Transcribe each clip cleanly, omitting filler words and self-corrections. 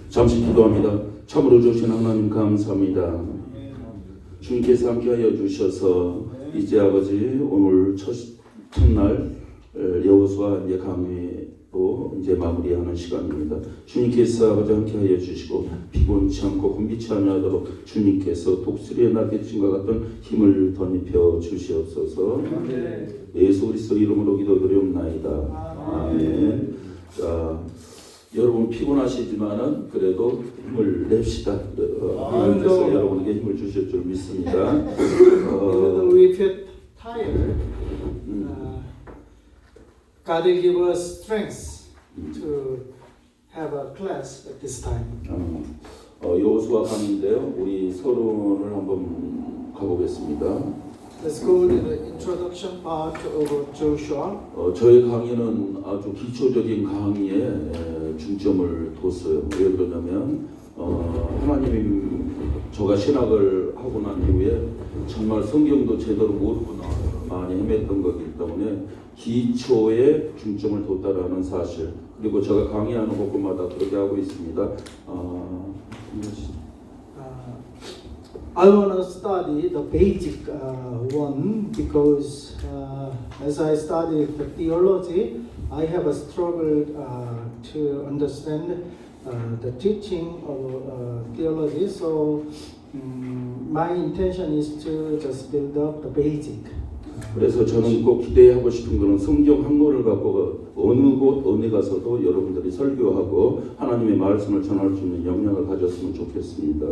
잠시 기도합니다. 참으로 주신 하나님 감사합니다. 주님께서 함께하여 주셔서 이제 아버지 오늘 첫날 여호수아 이제 강의로 이제 마무리하는 시간입니다. 주님께서 아버지 함께하여 주시고 피곤치 않고 곤비치 아니하도록 주님께서 독수리의 날개침과 같은 힘을 덧입혀 주시옵소서. 예수 그리스도 이름으로 기도드리옵나이다. 아멘. 자, 여러분 피곤하시지만은 그래도 힘을 냅시다. 하나님께서 여러분에게 힘을 주실 줄 믿습니다. Even though we feel tired, God will give us strength to have a class at this time. 여호수아 강인데요. 우리 서론을 한번 가보겠습니다. Let's go to the introduction part of Joshua. 저희 강의는 아주 기초적인 강의에 중점을 뒀어요. 왜 그러냐면 하나님이 저가 신학을 하고 난 이후에 정말 성경도 제대로 모르고 많이 헤맸던 거기 때문에 기초에 중점을 뒀다라는 사실, 그리고 제가 강의하는 곳마다 그렇게 하고 있습니다. I want to study the basic one because as I study the theology, I have a struggle to understand the teaching of theology. So my intention is to just build up the basic. 그래서 저는 꼭 기대하고 싶은 것은 성경 한 권을 갖고 어느 곳 어디 가서도 여러분들이 설교하고 하나님의 말씀을 전할 수 있는 역량을 가졌으면 좋겠습니다.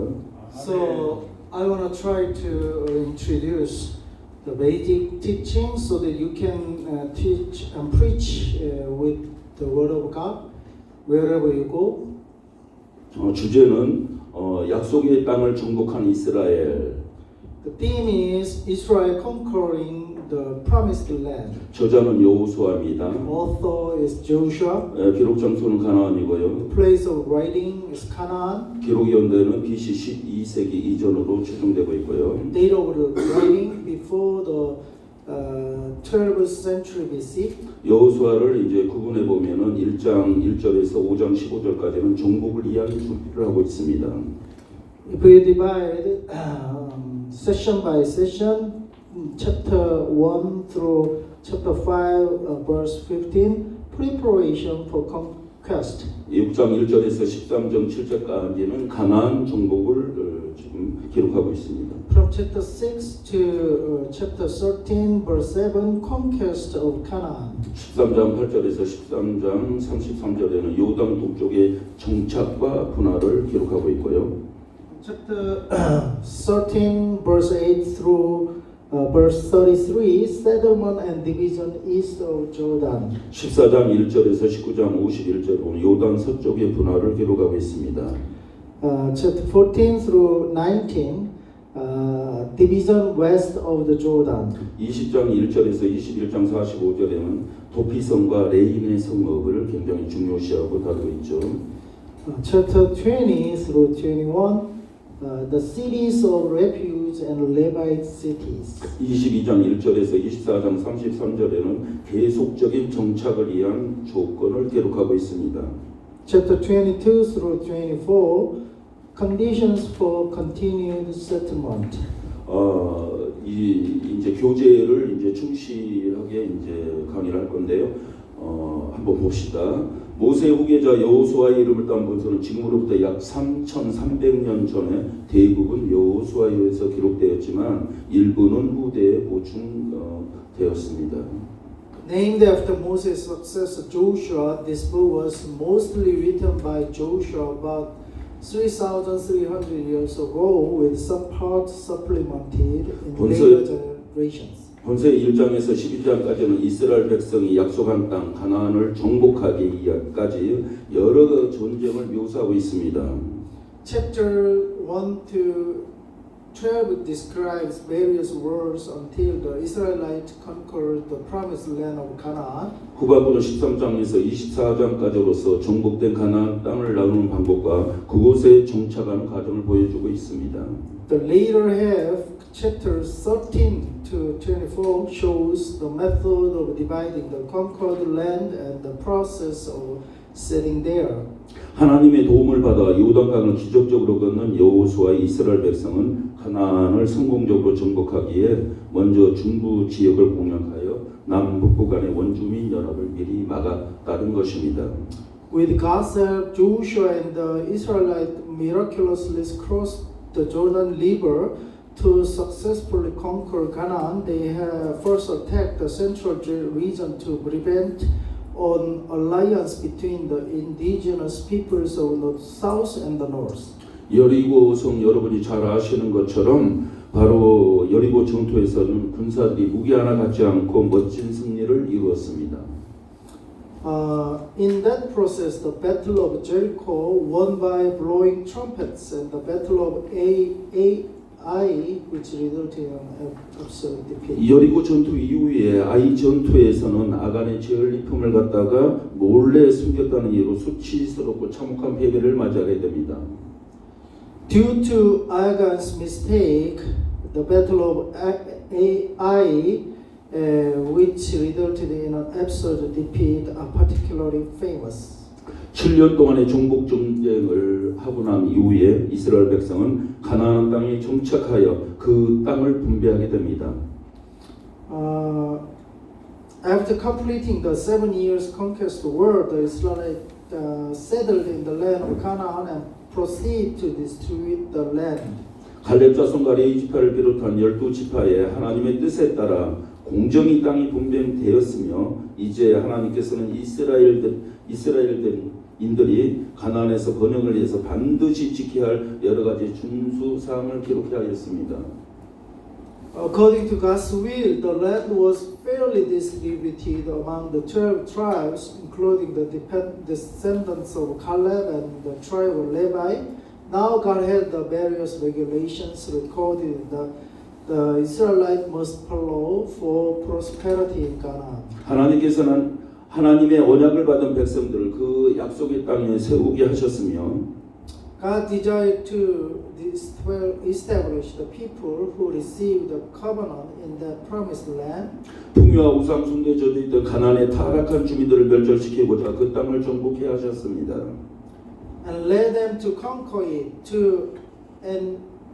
So I want to try to introduce the basic teaching so that you can teach and preach with the Word of God wherever you go. 주제는 약속의 땅을 정복한 이스라엘. The theme is Israel conquering the promised land. 저자는 여호수아입니다. Author is Joshua. 기록 장소는 가나안이고요. The place of writing is Canaan. 기록 연대는 BC 12세기 이전으로 추정되고 있고요. Date of the writing before the 12th century BC. 여호수아를 이제 구분해 보면은 1장 1절에서 5장 15절까지는 정복을 이야기를 하고 있습니다. If we divide session by session, chapter 1 through chapter 5, verse 15, preparation for conquest. 6장 1절에서 13장 7절까지는 가나안 정복을 지금 기록하고 있습니다. From chapter 6 to chapter 13, verse 7, conquest of Canaan. 13장 8절에서 13장 33절에는 요단 동쪽의 정착과 분할을 기록하고 있고요. Chapter 13, verse 8 through verse 33, settlement and division east of Jordan. 14장 1절에서 19장 51절은 요단 서쪽의 분할을 기록하고 있습니다. Chapter 14 through 19, division west of the Jordan. 20장 1절에서 21장 45절에는 도피성과 레인의 성읍을 굉장히 중요시하고 다루고 있죠. Chapter 20 through 21, the cities of refuge and Levite cities. 22장 1절에서 24장 33절에는 계속적인 정착을 위한 조건을 기록하고 있습니다. Chapter 22 through 24, conditions for continued settlement. 이제 교재를 이제 충실하게 이제 강의를 할 건데요. 한번 봅시다. 모세 후계자 여호수아의 이름을 딴 문서는 지금으로부터 약 3,300년 전에 대부분 여호수아에서 기록되었지만 일부는 후대에 보충되었습니다. Named after Moses' successor Joshua, this book was mostly written by Joshua about 3,300 years ago, with some parts supplemented in later generations. 본서 1장에서 12장까지는 이스라엘 백성이 약속한 땅 가나안을 정복하기까지 여러 전쟁을 묘사하고 있습니다. Chapter 1 to 12 describes various wars until the Israelites conquered the promised land of Canaan. 후반부는 13장에서 24장까지로서 정복된 가나안 땅을 나누는 방법과 그곳에 정착하는 과정을 보여주고 있습니다. The later half, chapters 13 to 24 shows the method of dividing the conquered land and the process of setting there. 하나님의 도움을 받아 요단강을 기적적으로 건넌 여호수아 이스라엘 백성은 가나안을 성공적으로 정복하기에 먼저 중부 지역을 공략하여 남북부 간의 원주민 연합을 미리 막았다는 것입니다. With God's help, Joshua and the Israelites miraculously crossed the Jordan River to successfully conquer Canaan. They have first attacked the central region to prevent an alliance between the indigenous peoples of the south and the north. 여리고 성 여러분이 잘 아시는 것처럼 바로 여리고 전투에서는 군사들이 무기 하나 갖지 않고 멋진 승리를 이루었습니다. In that process, the Battle of Jericho won by blowing trumpets, and the Battle of Ai, which resulted in absolute defeat. 여리고 전투 이후에 아이 전투에서는 아간의 제을리품을 갖다가 몰래 숨겼다는 이유로 수치스럽고 참혹한 패배를 맞이하게 됩니다. Due to Agan's mistake, the Battle of Ai, which resulted in an absolute defeat, are particularly famous. 7년 동안의 정복 전쟁을 하고 난 이후에 이스라엘 백성은 가나안 땅에 정착하여 그 땅을 분배하게 됩니다. After completing the 7 years conquest war, the Israelites settled in the land of Canaan and proceed to distribute the land. 갈렙 자손과 레위 지파를 비롯한 12지파의 하나님의 뜻에 따라 공정히 땅이 분배되었으며 이제 하나님께서는 이스라엘인들이 가나안에서 번영을 위해서 반드시 지켜야 할 여러 가지 준수 사항을 기록하였습니다. According to God's will, the land was fairly distributed among the 12 tribes, including the descendants of Caleb and the tribe of Levi. Now God had the various regulations recorded in the Israelites must follow for prosperity in Canaan. 하나님께서는 하나님의 언약을 받은 백성들을 그 약속의 땅에 세우게 하셨으며 God desired to establish the people who received the covenant in the promised land. 풍요와 우상 숭배에 젖어있던 가나안의 타락한 주민들을 멸절시키고자 그 땅을 정복해 하셨습니다. And led them to conquer it, to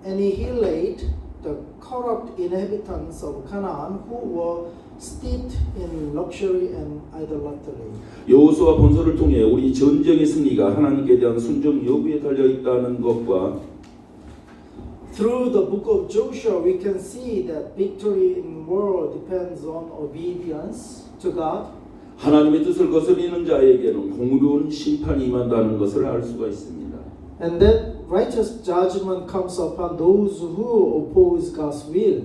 annihilate the corrupt inhabitants of Canaan who were steeped in luxury and idolatry. 여호수아 본서를 통해 우리 전쟁의 승리가 하나님께 대한 순종 여부에 달려 있다는 것과 Through the book of Joshua, we can see that victory in war depends on obedience to God. 하나님의 뜻을 거스르는 자에게는 공의로운 심판이 임한다는 것을 알 수가 있습니다. And that righteous judgment comes upon those who oppose God's will.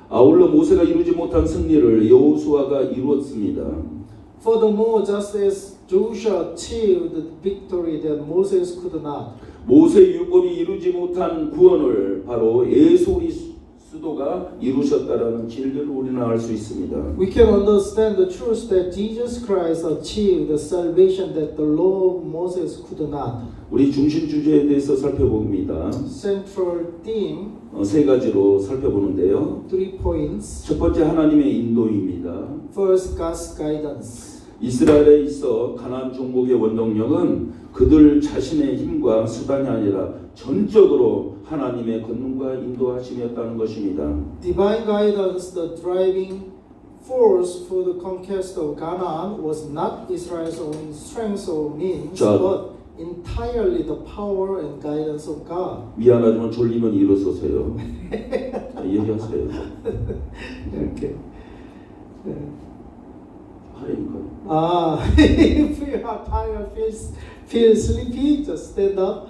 아울러 모세가 이루지 못한 승리를 여호수아가 이루었습니다. Furthermore, just as Joshua achieved the victory that Moses could not, 모세 율법이 이루지 못한 구원을 바로 예수 그리스도가 이루셨다라는 진리를 우리는 알 수 있습니다. we can understand the truth that Jesus Christ achieved the salvation that the law of Moses could not. 우리 중심 주제에 대해서 살펴봅니다. Central theme, 세 가지로 살펴보는데요. 3 points. 첫 번째 하나님의 인도입니다. First, God's guidance. 이스라엘에 있어 가나안 정복의 원동력은 그들 자신의 힘과 수단이 아니라 전적으로 하나님의 권능과 인도하심이었다는 것입니다. Divine guidance, the driving force for the conquest of Canaan, was not Israel's own strength or means, 자, but entirely the power and guidance of God. 미안하지만 졸리면 일어서세요. 얘기하세요. 이렇게. 하니까요. If you are tired, feel sleepy, just stand up.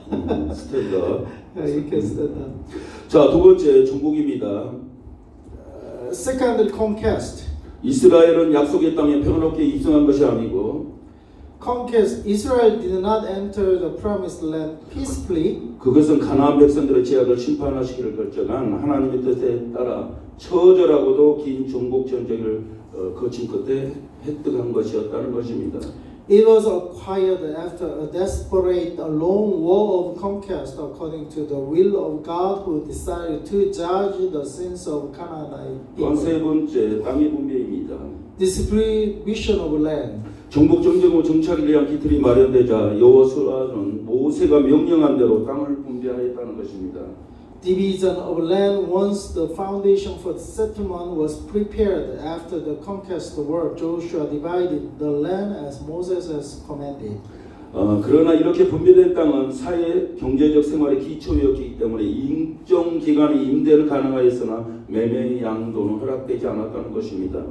스탠드업. You can stand up. 자, 두 번째 정복입니다. Second, conquest. 이스라엘은 약속의 땅에 평안롭게 입성한 것이 아니고 Conquest. Israel did not enter the promised land peacefully. 그것은 가나안 백성들의 죄악을 심판하시기를 결정한 하나님의 뜻에 따라 처절하고도 긴 정복 전쟁을 거친 끝에 획득한 것이었다는 것입니다. It was acquired after a desperate, long war of conquest according to the will of God who decided to judge the sins of Canaanite 또한 people. 세 번째 땅의 분배입니다. Distribution of land. 정복 정정 후 정착을 위한 기틀이 마련되자 여호수아는 모세가 명령한 대로 땅을 분배하였다는 것입니다. Division of land once the foundation for settlement was prepared after the conquest work. Joshua divided the land as Moses has commanded. 그러나 이렇게 분배된 땅은 사회 경제적 생활의 기초였기 때문에 일정 기간의 임대는 가능하였으나 매매의 양도는 허락되지 않았다는 것입니다.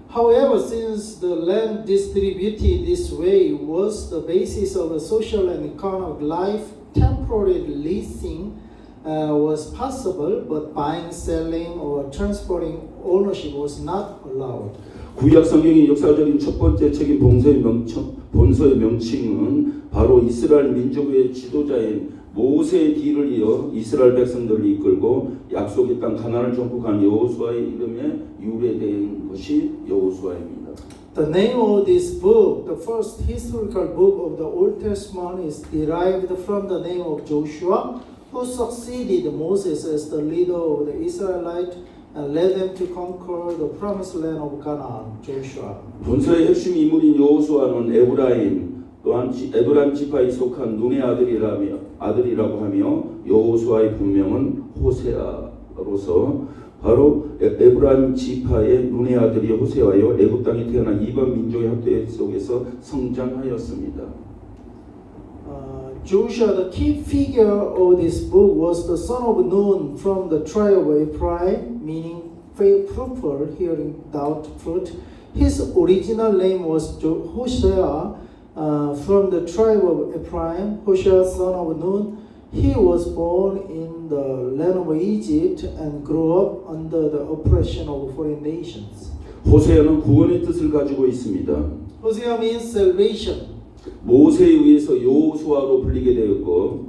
However, since the land distributed this way was the basis of a social and economic life, temporary leasing was possible, but buying, selling, or transporting ownership was not allowed. 구약 성경의 역사적인 첫 번째 책인 본서의 명칭은 바로 이스라엘 민족의 지도자인 모세의 뒤를 이어 이스라엘 백성들을 이끌고 약속의 땅 가나안을 정복한 여호수아의 이름에 유래된 것이 여호수아입니다. The name of this book, the first historical book of the Old Testament, is derived from the name of Joshua, who succeeded Moses as the leader of the Israelites and led them to conquer the promised land of Canaan. Joshua. 본서의 핵심 인물인 여호수아는 에브라임 또한 에브라임 지파에 속한 눈의 아들이라고 하며 여호수아의 본명은 호세아로서 바로 에브라임 지파의 눈의 아들이 호세아요 애굽 땅에 태어난 이방 민족의 학대 속에서 성장하였습니다. Joshua, the key figure of this book, was the son of Nun from the tribe of Ephraim, meaning fruitful, hearing without fruit. His original name was Hosea, from the tribe of Ephraim, Hosea, son of Nun. He was born in the land of Egypt and grew up under the oppression of foreign nations. 호세아는 구원의 뜻을 가지고 있습니다. Hosea means salvation. 모세에 의해서 여호수아로 불리게 되었고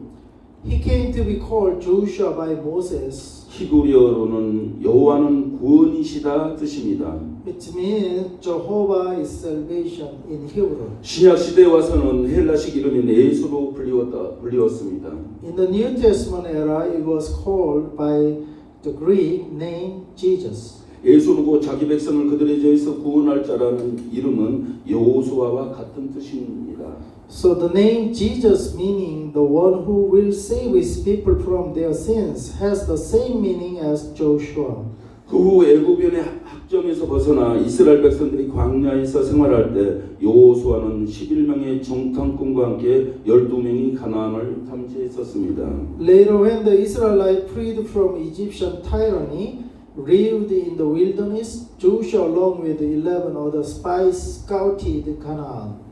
He came to be called Joshua by Moses, 히브리어로는 여호와는 구원이시다 뜻입니다. which means Jehovah is salvation in Hebrew. 신약 시대에 와서는 헬라식 이름인 예수로 불리웠습니다. In the New Testament era, it was called by the Greek name Jesus. 예수는 곧 자기 백성을 그들의 죄에서 구원할 자라는 이름은 여호수아와 같은 뜻입니다. So the name Jesus, meaning the one who will save his people from their sins, has the same meaning as Joshua. 그 후 애굽연의 학점에서 벗어나 이스라엘 백성들이 광야에서 생활할 때 여호수아는 11명의 정탐꾼과 함께 12명이 가나안을 탐지했었습니다. Later, when the Israelites freed from Egyptian tyranny, lived in the wilderness, Joshua along with 11 other spies scouted Canaan.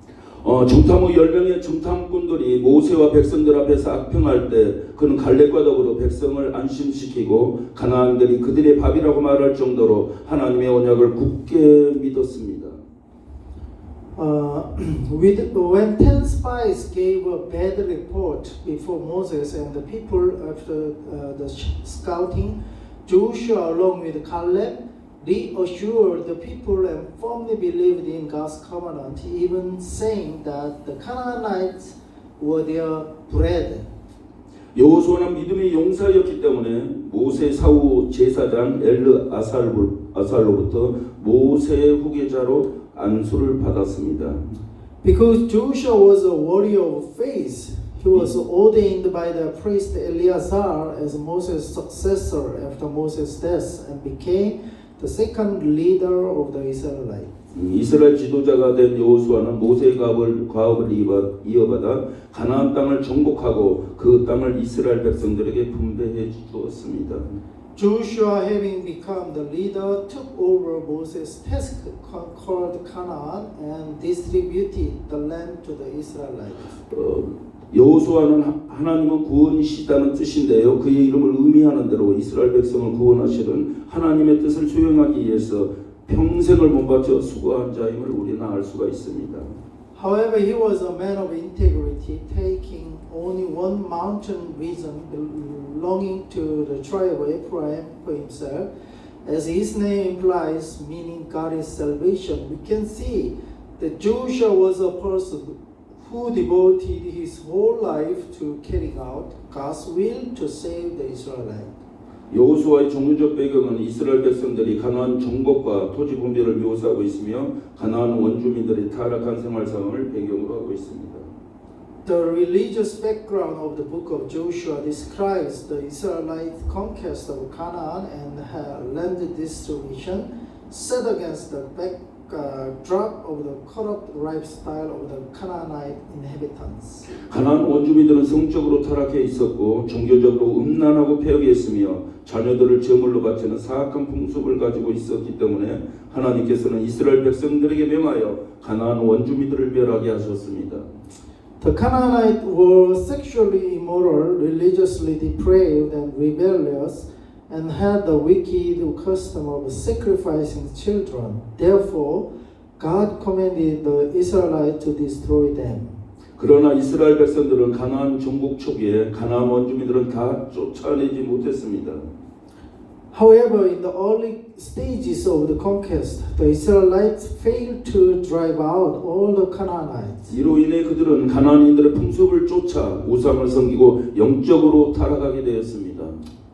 정탐 후 10명의 정탐꾼들이 모세와 백성들 앞에서 악평할 때 그는 갈렙과 더불어 백성을 안심시키고 가나안들이 그들의 밥이라고 말할 정도로 하나님의 언약을 굳게 믿었습니다. When 10 spies gave a bad report before Moses and the people after the scouting, Joshua along with Caleb reassured the people and firmly believed in God's covenant, even saying that the Canaanites were their bread. 여호수아는 믿음의 용사였기 때문에 모세 사후 제사장 엘르아살로부터 모세의 후계자로 안수를 받았습니다. Because Joshua was a warrior of faith, he was ordained by the priest Eleazar as Moses' successor after Moses' death and became the second leader of the Israelites. 이스라엘 지도자가 된 여호수아는 모세의 과업을 이어받아 가나안 땅을 정복하고 그 땅을 이스라엘 백성들에게 분배해 주었습니다. Joshua, having become the leader, took over Moses' task called Canaan and distributed the land to the Israelites. 여호수아는 하나님은 구원이시다는 뜻인데요. 그의 이름을 의미하는 대로 이스라엘 백성을 구원하시는 하나님의 뜻을 수행하기 위해서 평생을 몸바쳐 수고한 자임을 우리는 알 수가 있습니다. However, he was a man of integrity, taking only one mountain region belonging to the tribe of Ephraim for himself. As his name implies, meaning God is salvation, we can see that Joshua was a person who devoted his whole life to carrying out God's will to save the Israelites. 여호수아의 종교적 배경은 이스라엘 백성들이 가나안 정복과 토지 분배를 묘사하고 있으며 가나안 원주민들의 타락한 생활 상황을 배경으로 하고 있습니다. The religious background of the book of Joshua describes the Israelite conquest of Canaan and land distribution set against the backdrop of the corrupt lifestyle of the Canaanite inhabitants. 가나안 원주민들은 성적으로 타락해 있었고 종교적으로 음란하고 폐역했으며 자녀들을 제물로 바치는 사악한 풍습을 가지고 있었기 때문에 하나님께서는 이스라엘 백성들에게 명하여 가나안 원주민들을 멸하게 하셨습니다. The Canaanites were sexually immoral, religiously depraved and rebellious, and had the wicked custom of sacrificing children. Therefore, God commanded the Israelites to destroy them. 그러나 이스라엘 백성들은 가나안 정복 초기에 가나안 원주민들은 다 쫓아내지 못했습니다. However, in the early stages of the conquest, the Israelites failed to drive out all the Canaanites. 이로 인해 그들은 가나안인들의 풍습을 쫓아 우상을 섬기고 영적으로 타락하게 되었습니다.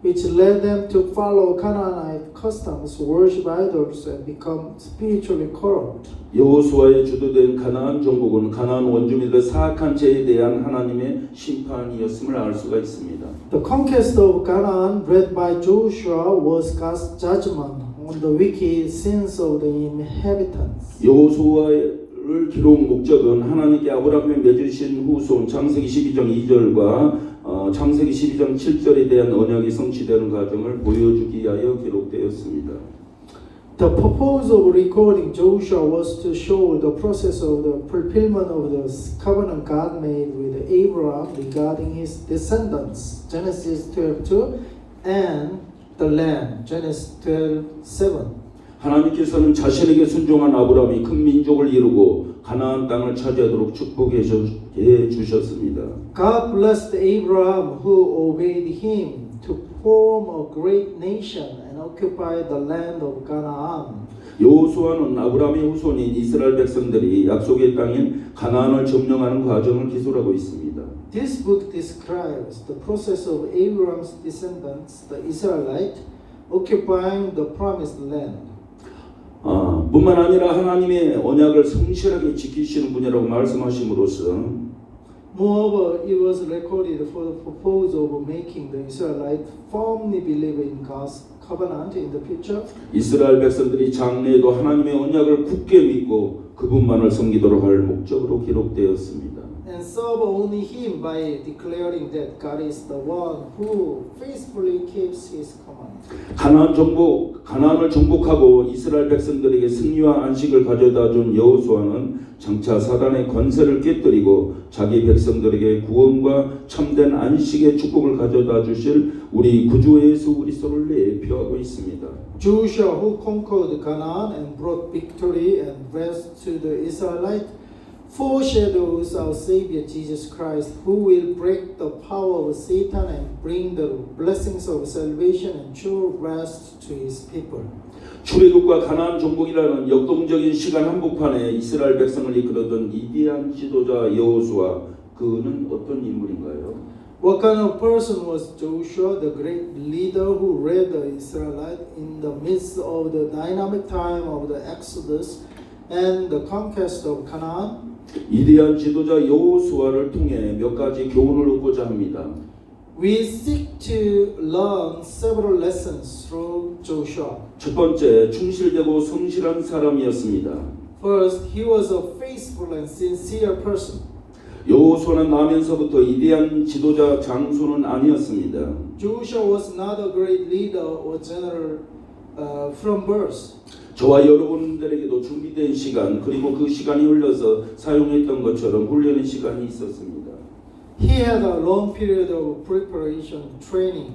Which led them to follow Canaanite customs, worship idols, and become spiritually corrupt. 여호수아의 주도된 가나안 정복은 가나안 원주민들의 사악한 죄에 대한 하나님의 심판이었음을 알 수가 있습니다. The conquest of Canaan, led by Joshua, was God's judgment on the wicked sins of the inhabitants. 여호수아를 기록한 목적은 하나님께 아브라함에 맺으신 후손 창세기 12장 2절과 창세기 12장 7절에 대한 언약이 성취되는 과정을 보여주기 위하여 기록되었습니다. The purpose of recording Joshua was to show the process of the fulfillment of the covenant God made with Abraham regarding his descendants, Genesis 12:2, and the land, Genesis 12:7. 하나님께서는 자신에게 순종한 아브라함이 큰 민족을 이루고 가나안 땅을 차지하도록 축복해 주셨습니다. God blessed Abraham who obeyed him to form a great nation and occupy the land of Canaan. 여호수아는 아브라함의 후손인 이스라엘 백성들이 약속의 땅인 가나안을 점령하는 과정을 기술하고 있습니다. This book describes the process of Abraham's descendants, the Israelites, occupying the promised land. 뿐만 아니라 하나님의 언약을 성실하게 지키시는 분이라고 말씀하심으로써 Moreover, it was recorded for the purpose of making the Israelites firmly believe in God's covenant in the future. 이스라엘 백성들이 장래에도 하나님의 언약을 굳게 믿고 그분만을 섬기도록 할 목적으로 기록되었습니다. And serve only Him by declaring that God is the one who faithfully keeps His command. 가나안을 정복하고 이스라엘 백성들에게 승리와 안식을 가져다 준 여호수아는 장차 사단의 권세를 깨뜨리고 자기 백성들에게 구원과 참된 안식의 축복을 가져다 주실 우리 구주 예수 그리스도를 예표하고 있습니다. Joshua, who conquered Canaan and brought victory and rest to the Israelites, foreshadows our Savior Jesus Christ, who will break the power of Satan and bring the blessings of salvation and true rest to His people. 출애굽과 가나안 정복이라는 역동적인 시간 한복판에 이스라엘 백성을 이끌었던 위대한 지도자 여호수아, 그는 어떤 인물인가요? What kind of person was Joshua, the great leader who led the Israelites in the midst of the dynamic time of the Exodus and the conquest of Canaan? 위대한 지도자 여호수아를 통해 몇 가지 교훈을 얻고자 합니다. We seek to learn several lessons through Joshua. 첫 번째, 충실되고 성실한 사람이었습니다. First, he was a faithful and sincere person. 여호수아는 나면서부터 위대한 지도자 장수는 아니었습니다. Joshua was not a great leader or general from birth. 저와 여러분들에게도 준비된 시간 그리고 그 시간이 흘러서 사용했던 것처럼 훈련의 시간이 있었습니다. He had a long period of preparation, training.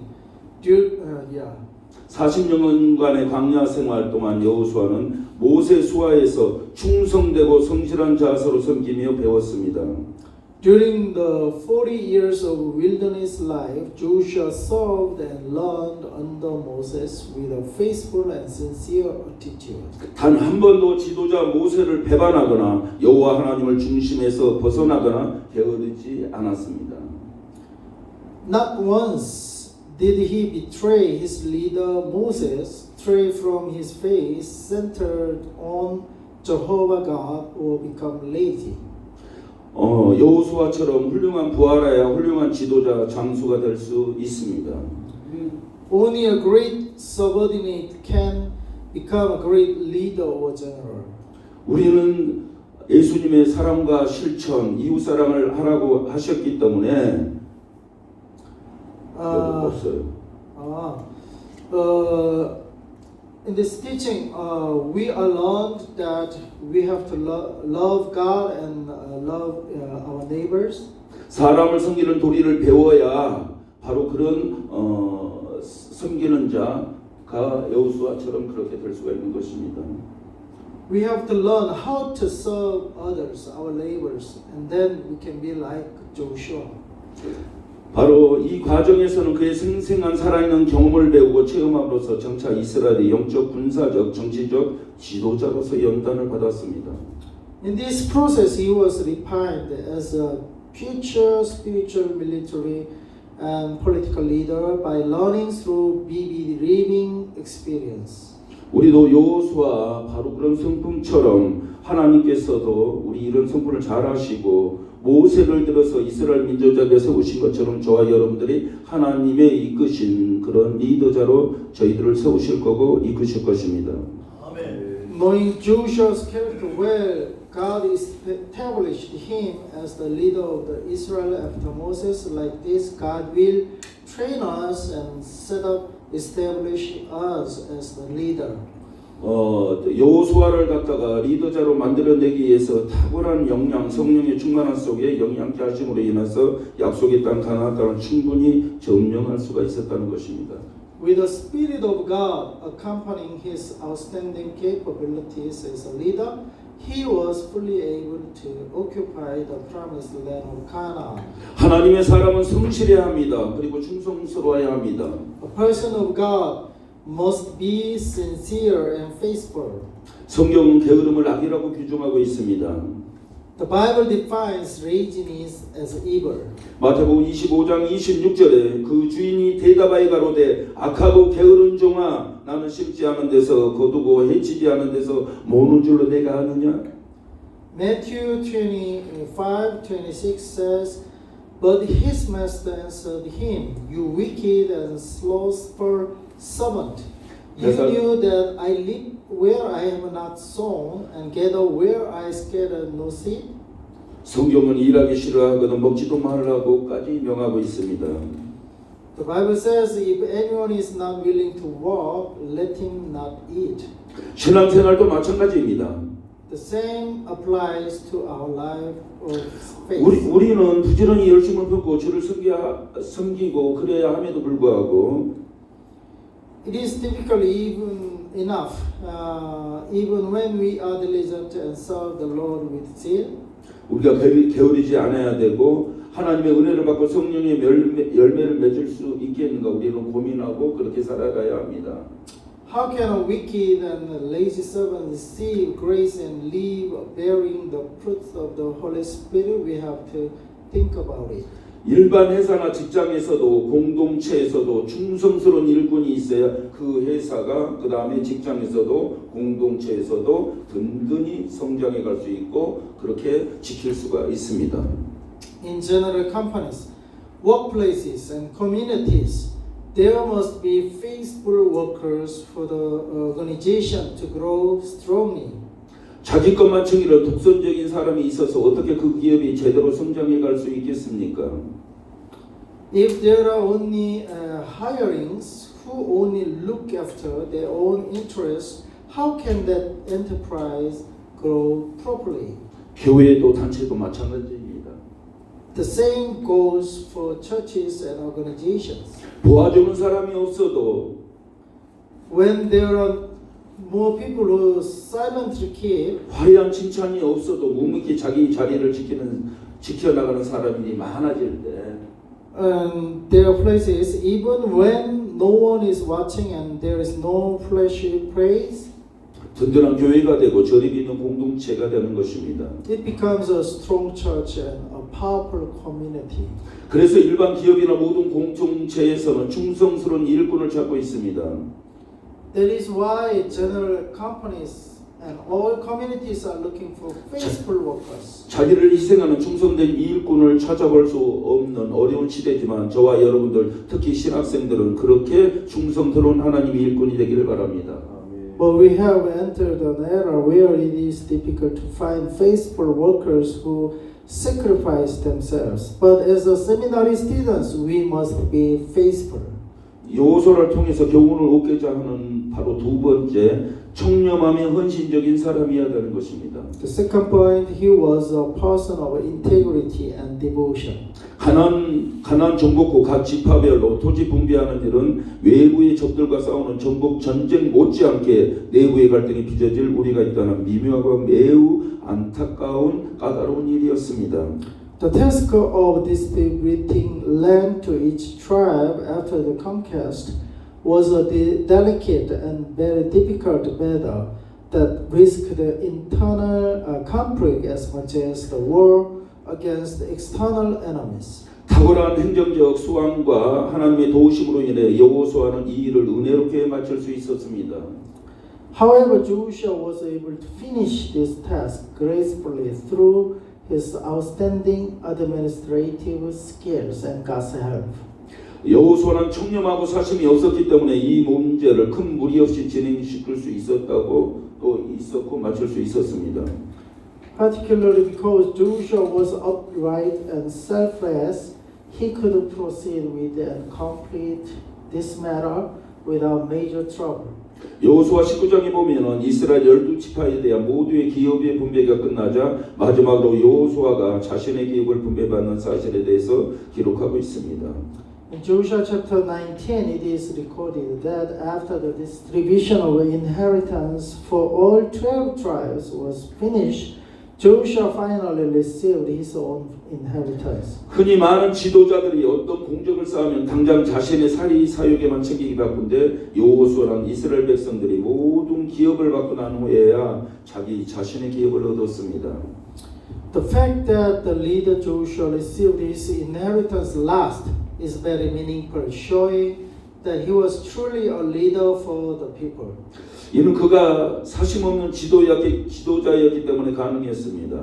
40년간의 광야 생활 동안 여호수아는 모세 수하에서 충성되고 성실한 자세로 섬기며 배웠습니다. During the 40 years of wilderness life, Joshua served and learned under Moses with a faithful and sincere attitude. 단 한 번도 지도자 모세를 배반하거나 여호와 하나님을 중심에서 벗어나거나 게으르지 않았습니다. Not once did he betray his leader Moses, stray from his faith centered on Jehovah God, or become lazy. 여호수아처럼 훌륭한 부하라야 훌륭한 지도자 장수가 될 수 있습니다. Only a great subordinate can become a great leader or general. 우리는 예수님의 사랑과 실천, 이웃 사랑을 하라고 하셨기 때문에 없어요. In this teaching, we are learned that we have to love God and love our neighbors. 사람을 섬기는 도리를 배워야 바로 그런 섬기는 자가 여호수아처럼 그렇게 될 수가 있는 것입니다. We have to learn how to serve others, our neighbors, and then we can be like Joshua. 바로 이 과정에서는 그의 생생한 살아있는 경험을 배우고 체험함으로써 점차 이스라엘의 영적, 군사적, 정치적 지도자로서 연단을 받았습니다. In this process, he was refined as a future spiritual, military, and political leader by learning through living experience. 우리도 여호수아 바로 그런 성품처럼 하나님께서도 우리 이런 성품을 잘 하시고 모세를 들어서 이스라엘 민족에게 세우신 것처럼 저와 여러분들이 하나님의 이끄신 그런 리더자로 저희들을 세우실 거고 이끄실 것입니다. Knowing Joshua's character well, God established him as the leader of the Israel after Moses. Like this, God will train us and establish us as the leader. 여호수아를 갖다가 리더자로 만들어내기 위해서 탁월한 역량, 성령의 충만한 속에 영양케 하심으로 인해서 약속의 땅 가나안 땅을 충분히 점령할 수가 있었다는 것입니다. With the Spirit of God accompanying his outstanding capabilities as a leader, he was fully able to occupy the promised land of Canaan. 하나님의 사람은 성실해야 합니다. 그리고 충성스러워야 합니다. A person of God must be sincere and faithful. 성경은 게으름을 악이라고 규정하고 있습니다. The Bible defines laziness as evil. 마태복음 25장 26절에 그 주인이 대답하여 가로되 악하고 게으른 종아 나는 심지 않은 데서 거두고 해치지 않은 데서 모는 줄로 내가 아느냐? Matthew 25:26 says, But his master answered him, You wicked and slothful servant, you knew that I live where I have not sown and gather where I scattered no seed. 성경은 일하기 싫어하거든 먹지도 말라고까지 명하고 있습니다. The Bible says, If anyone is not willing to work, let him not eat. 신앙생활도 마찬가지입니다. The same applies to our life of faith. 우리는 부지런히 열심을 붓고 주를 섬기고 그래야 함에도 불구하고 It is typically even when we are diligent and serve the Lord with zeal. 우리가 게으르지 않아야 되고 하나님의 은혜를 받고 성령의 열매를 맺을 수 있겠는가 우리는 고민하고 그렇게 살아가야 합니다. How can a wicked and lazy servant receive grace and live bearing the fruits of the Holy Spirit? We have to think about it. 일반 회사나 직장에서도 공동체에서도 충성스러운 일꾼이 있어야 그 회사가 그 다음에 직장에서도 공동체에서도 든든히 성장해 갈 수 있고 그렇게 지킬 수가 있습니다. In general companies, workplaces and communities, there must be faithful workers for the organization to grow strongly. 자기 것만 챙기는 독선적인 사람이 있어서 어떻게 그 기업이 제대로 성장해 갈 수 있겠습니까? If there are only hirings who only look after their own interests, how can that enterprise grow properly? 교회도 단체도 마찬가지입니다. The same goes for churches and organizations. 도와주는 사람이 없어도 When there are more people who silently keep, 화려한 칭찬이 없어도 묵묵히 자기 자리를 지켜나가는 사람이 많아질 때 there are places even when no one is watching and there is no flashy praise, 든든한 교회가 되고 저립 있는 공동체가 되는 것입니다. it becomes a strong church and a powerful community. 그래서 일반 기업이나 모든 공동체에서는 충성스러운 일꾼을 찾고 있습니다. That is why general companies and all communities are looking for faithful workers. 자기를 희생하는 충성된 일꾼을 찾아볼 수 없는 어려운 시대지만 저와 여러분들 특히 신학생들은 그렇게 충성스러운 하나님의 일꾼이 되기를 바랍니다. But we have entered an era where it is difficult to find faithful workers who sacrifice themselves. But as a seminary students, we must be faithful. 여호수아를 통해서 교훈을 얻고자 하는 바로 두 번째 청렴함에 헌신적인 사람이어야 되는 것입니다. The second point, he was a person of integrity and devotion. 가나안 정복후 각 지파별로 토지 분배하는 일은 외부의 적들과 싸우는 전복 전쟁 못지않게 내부의 갈등이 빚어질 우리가 있다는 미묘하고 매우 안타까운 까다로운 일이었습니다. The task of distributing land to each tribe after the conquest was a delicate and very difficult matter that risked the internal conflict as much as the war against external enemies. 탁월한 행정적 수완과 하나님의 도우심으로 인해 여호수아는 이 일을 은혜롭게 마칠 수 있었습니다. However, Joshua was able to finish this task gracefully through his outstanding administrative skills and God's help. 여호수아는 청렴하고 사심이 없었기 때문에 이 문제를 큰 무리 없이 진행시킬 수 있었고 마칠 수 있었습니다. Particularly because Joshua was upright and selfless, he could proceed with and complete this matter without major trouble. 여호수아 19장에 보면은 이스라엘 12지파에 대한 모두의 기업의 분배가 끝나자 마지막으로 여호수아가 자신의 기업을 분배받는 사실에 대해서 기록하고 있습니다. In Joshua chapter 19, it is recorded that after the distribution of inheritance for all 12 tribes was finished, Joshua finally received his own inheritance. 흔히 많은 지도자들이 어떤 공적을 쌓으면 당장 자신의 사역에만 챙기기 바쁜데 여호수아는 이스라엘 백성들이 모든 기업을 받고 난 후에야 자기 자신의 기업을 얻었습니다. The fact that the leader Joshua received his inheritance last is very meaningful, showing that he was truly a leader for the people. 이는 그가 사심없는 지도자였기 때문에 가능했습니다.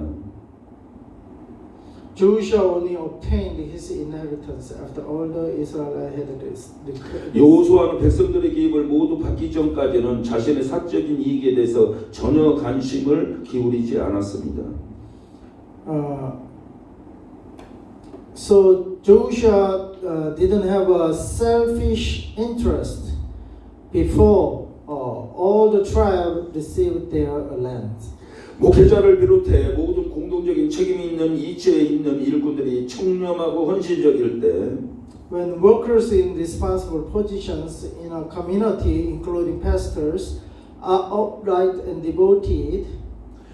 Joshua only obtained his inheritance after all the Israelites had 여호수아는 백성들의 기업을 모두 받기 전까지는 자신의 사적인 이익에 대해서 전혀 관심을 기울이지 않았습니다. So Joshua didn't have a selfish interest before all the tribes received their land. 목회자를 비롯해 모든 공동적인 책임이 있는 이체에 있는 일꾼들이 청렴하고 헌신적일 때 When workers in responsible positions in a community, including pastors, are upright and devoted,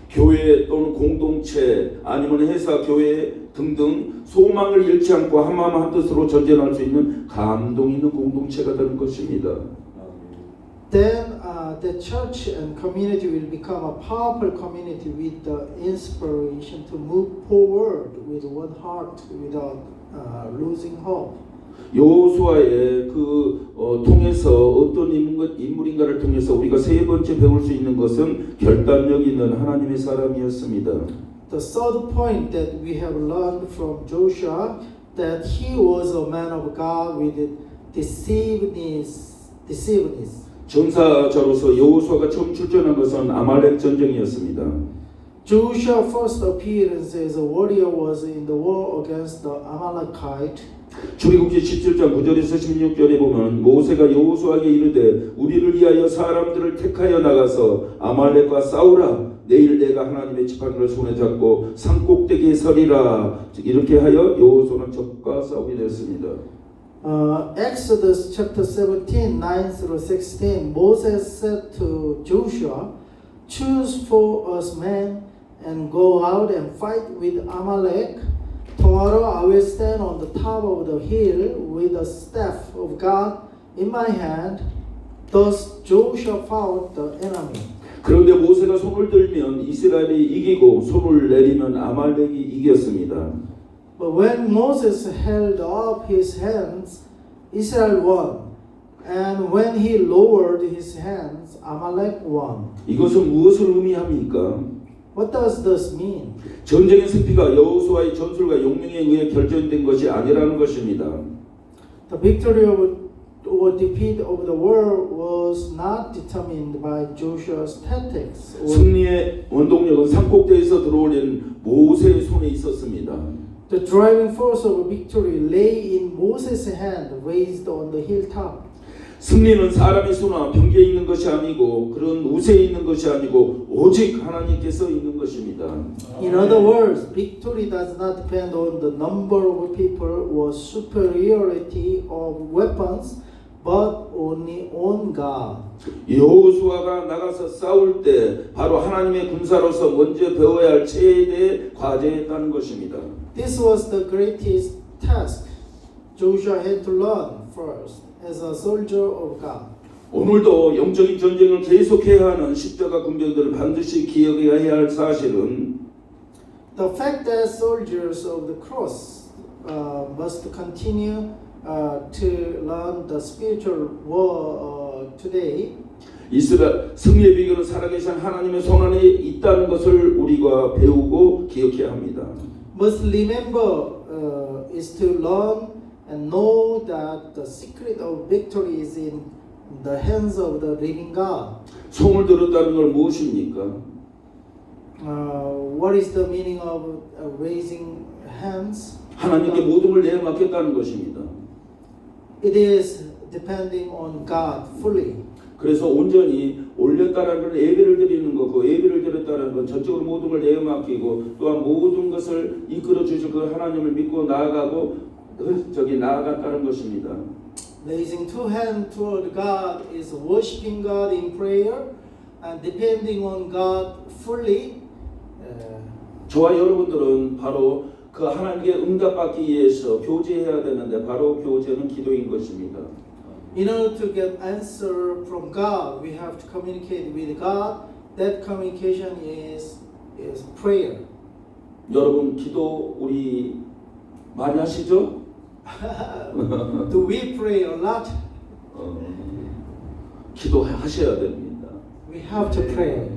교회 또는 공동체 아니면 회사, 교회 등등 소망을 잃지 않고 한마음 한뜻으로 전진할 수 있는 감동 있는 공동체가 되는 것입니다. then the church and community will become a powerful community with the inspiration to move forward with one heart without losing hope. 여호수아의 통해서 어떤 인물인가를 통해서 우리가 세 번째 배울 수 있는 것은 결단력 있는 하나님의 사람이었습니다. The third point that we have learned from Joshua that he was a man of God with deceiveness. 전사자로서 여호수아가 처음 출전한 것은 아말렉 전쟁이었습니다. Joshua's first appearance as a warrior was in the war against the Amalekite. 출애굽기 17장 9절에서 16절에 보면 모세가 여호수아에게 이르되 우리를 위하여 사람들을 택하여 나가서 아말렉과 싸우라. 내일 내가 하나님의 지팡이를 손에 잡고 산 꼭대기에 서리라. 이렇게 하여 여호수아는 적과 싸우게 되었습니다. Exodus chapter 17, 9 through 16, Moses said to Joshua, "Choose for us men and go out and fight with Amalek. Tomorrow I will stand on the top of the hill with the staff of God in my hand." Thus Joshua fought the enemy. 그런데 모세가 손을 들면 이스라엘이 이기고 손을 내리면 아말렉이 이겼습니다. But when Moses held up his hands, Israel won. And when he lowered his hands, Amalek won. 이것은 무엇을 의미합니까? What does this mean? 전쟁의 승리가 여호수아의 전술과 용맹에 의해 결정된 것이 아니라는 것입니다. The victory or defeat of the war was not determined by Joshua's tactics. 승리의 원동력은 산꼭대에서 들어올린 모세의 손에 있었습니다. The driving force of victory lay in Moses' hand raised on the hilltop. 승리는 사람의 수나 병기에 있는 것이 아니고 그런 우세에 있는 것이 아니고 오직 하나님께서 있는 것입니다. In other words, victory does not depend on the number of people or superiority of weapons, but only on God. 여호수아가 나가서 싸울 때 바로 하나님의 군사로서 먼저 배워야 할 최대 과제였다는 것입니다. This was the greatest task Joshua had to learn first as a soldier of God. 오늘도 영적인 전쟁을 계속해야 하는 십자가 군병들을 반드시 기억해야 할 사실은 The fact that soldiers of the cross must continue to learn the spiritual war today. 이스라엘 승리의 비결은 살아계신 하나님의 손 안에 있다는 것을 우리가 배우고 기억해야 합니다. Must remember is to learn and know that the secret of victory is in the hands of the living God. 손을 들었다는 걸 무엇입니까? What is the meaning of raising hands? 하나님께 모든 걸 내맡겼다는 것입니다. It is depending on God fully. 그래서 온전히 올렸다라는 건 예배를 드리는 거고 예배를 드렸다는 건 전적으로 모든 걸 내맡기고 또한 모든 것을 이끌어 주실 그 하나님을 믿고 나아가고 나아갔다는 것입니다. Raising two hands toward God is worshiping God in prayer and depending on God fully. 저와 여러분들은 바로 그 하나님께 응답받기 위해서 교제해야 되는데 바로 교제는 기도인 것입니다. In order to get answer from God, we have to communicate with God. That communication is prayer. 여러분 기도 우리 많이 하시죠? Do we pray a lot? 기도하셔야 됩니다. We have to pray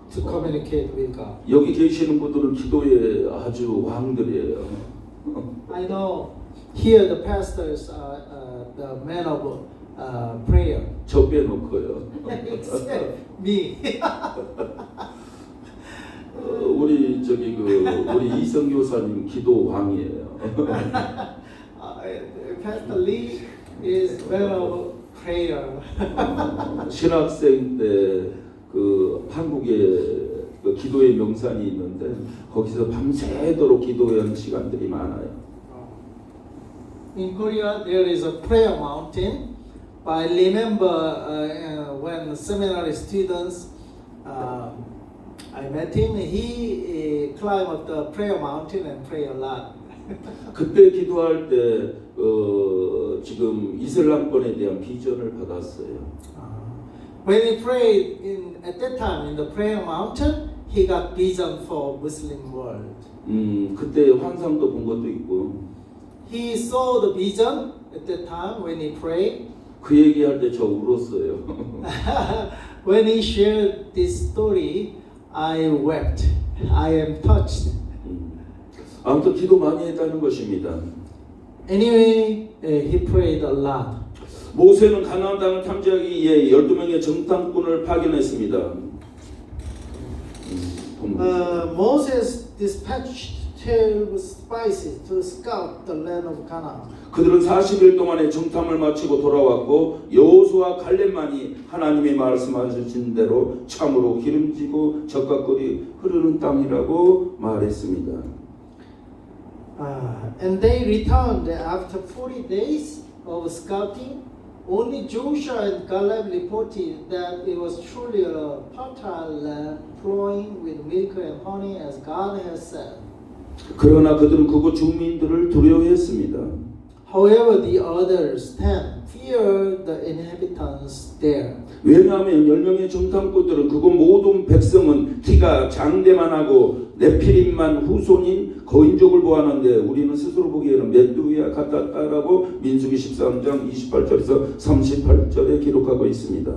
to communicate with God. 여기 계시는 분들은 기도에 아주 왕들이에요. I know here the pastors are the men of prayer. 저 빼놓고요. Except me. 우리 우리 이성 교사님 기도 왕이에요. Pastor Lee is man of prayer. 신학생 때 그 한국에 그 기도의 명산이 있는데 거기서 밤새도록 기도하는 시간들이 많아요. In Korea, there is a prayer mountain. I remember when seminary students, I met him. He climbed up the prayer mountain and pray a lot. 그때 기도할 때 지금 이슬람권에 대한 비전을 받았어요. When he prayed at that time in the prayer mountain, he got vision for Muslim world. 그때 환상도 본 것도 있고. He saw the vision at that time when he prayed. 그 얘기할 때 저 울었어요. When he shared this story, I wept. I am touched. 아무튼 기도 많이 했다는 것입니다. Anyway, he prayed a lot. 모세는 가나안 땅을 탐지하기 위해 12명의 정탐꾼을 파견했습니다. Moses dispatched 12 spies to scout the land of Canaan. 그들은 40일 동안의 정탐을 마치고 돌아왔고 여호수아 칼렙만이 하나님이 말씀하신 대로 참으로 기름지고 적각거리 흐르는 땅이라고 말했습니다. And they returned after 40 days of scouting, only Joshua and Caleb reported that it was truly a fertile land flowing with milk and honey as God has said. 그러나 그들은 그곳 주민들을 두려워했습니다. However, the others 10 feared the inhabitants there. 왜냐하면 10명의 정탐꾼들은 그곳 모든 백성은 키가 장대만하고 네피림만 후손인 거인족을 보았는데 우리는 스스로 보기에는 메뚜기와 같았다라고 민수기 13장 28절에서 38절에 기록하고 있습니다.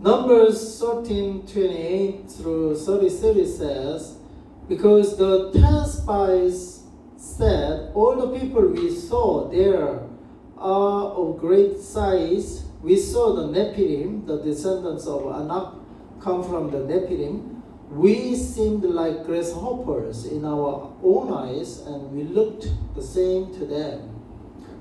Numbers 13:28 through 33 says, because the 10 spies said, all the people we saw there are of great size. We saw the Nephilim, the descendants of Anak, come from the Nephilim. We seemed like grasshoppers in our own eyes, and we looked the same to them.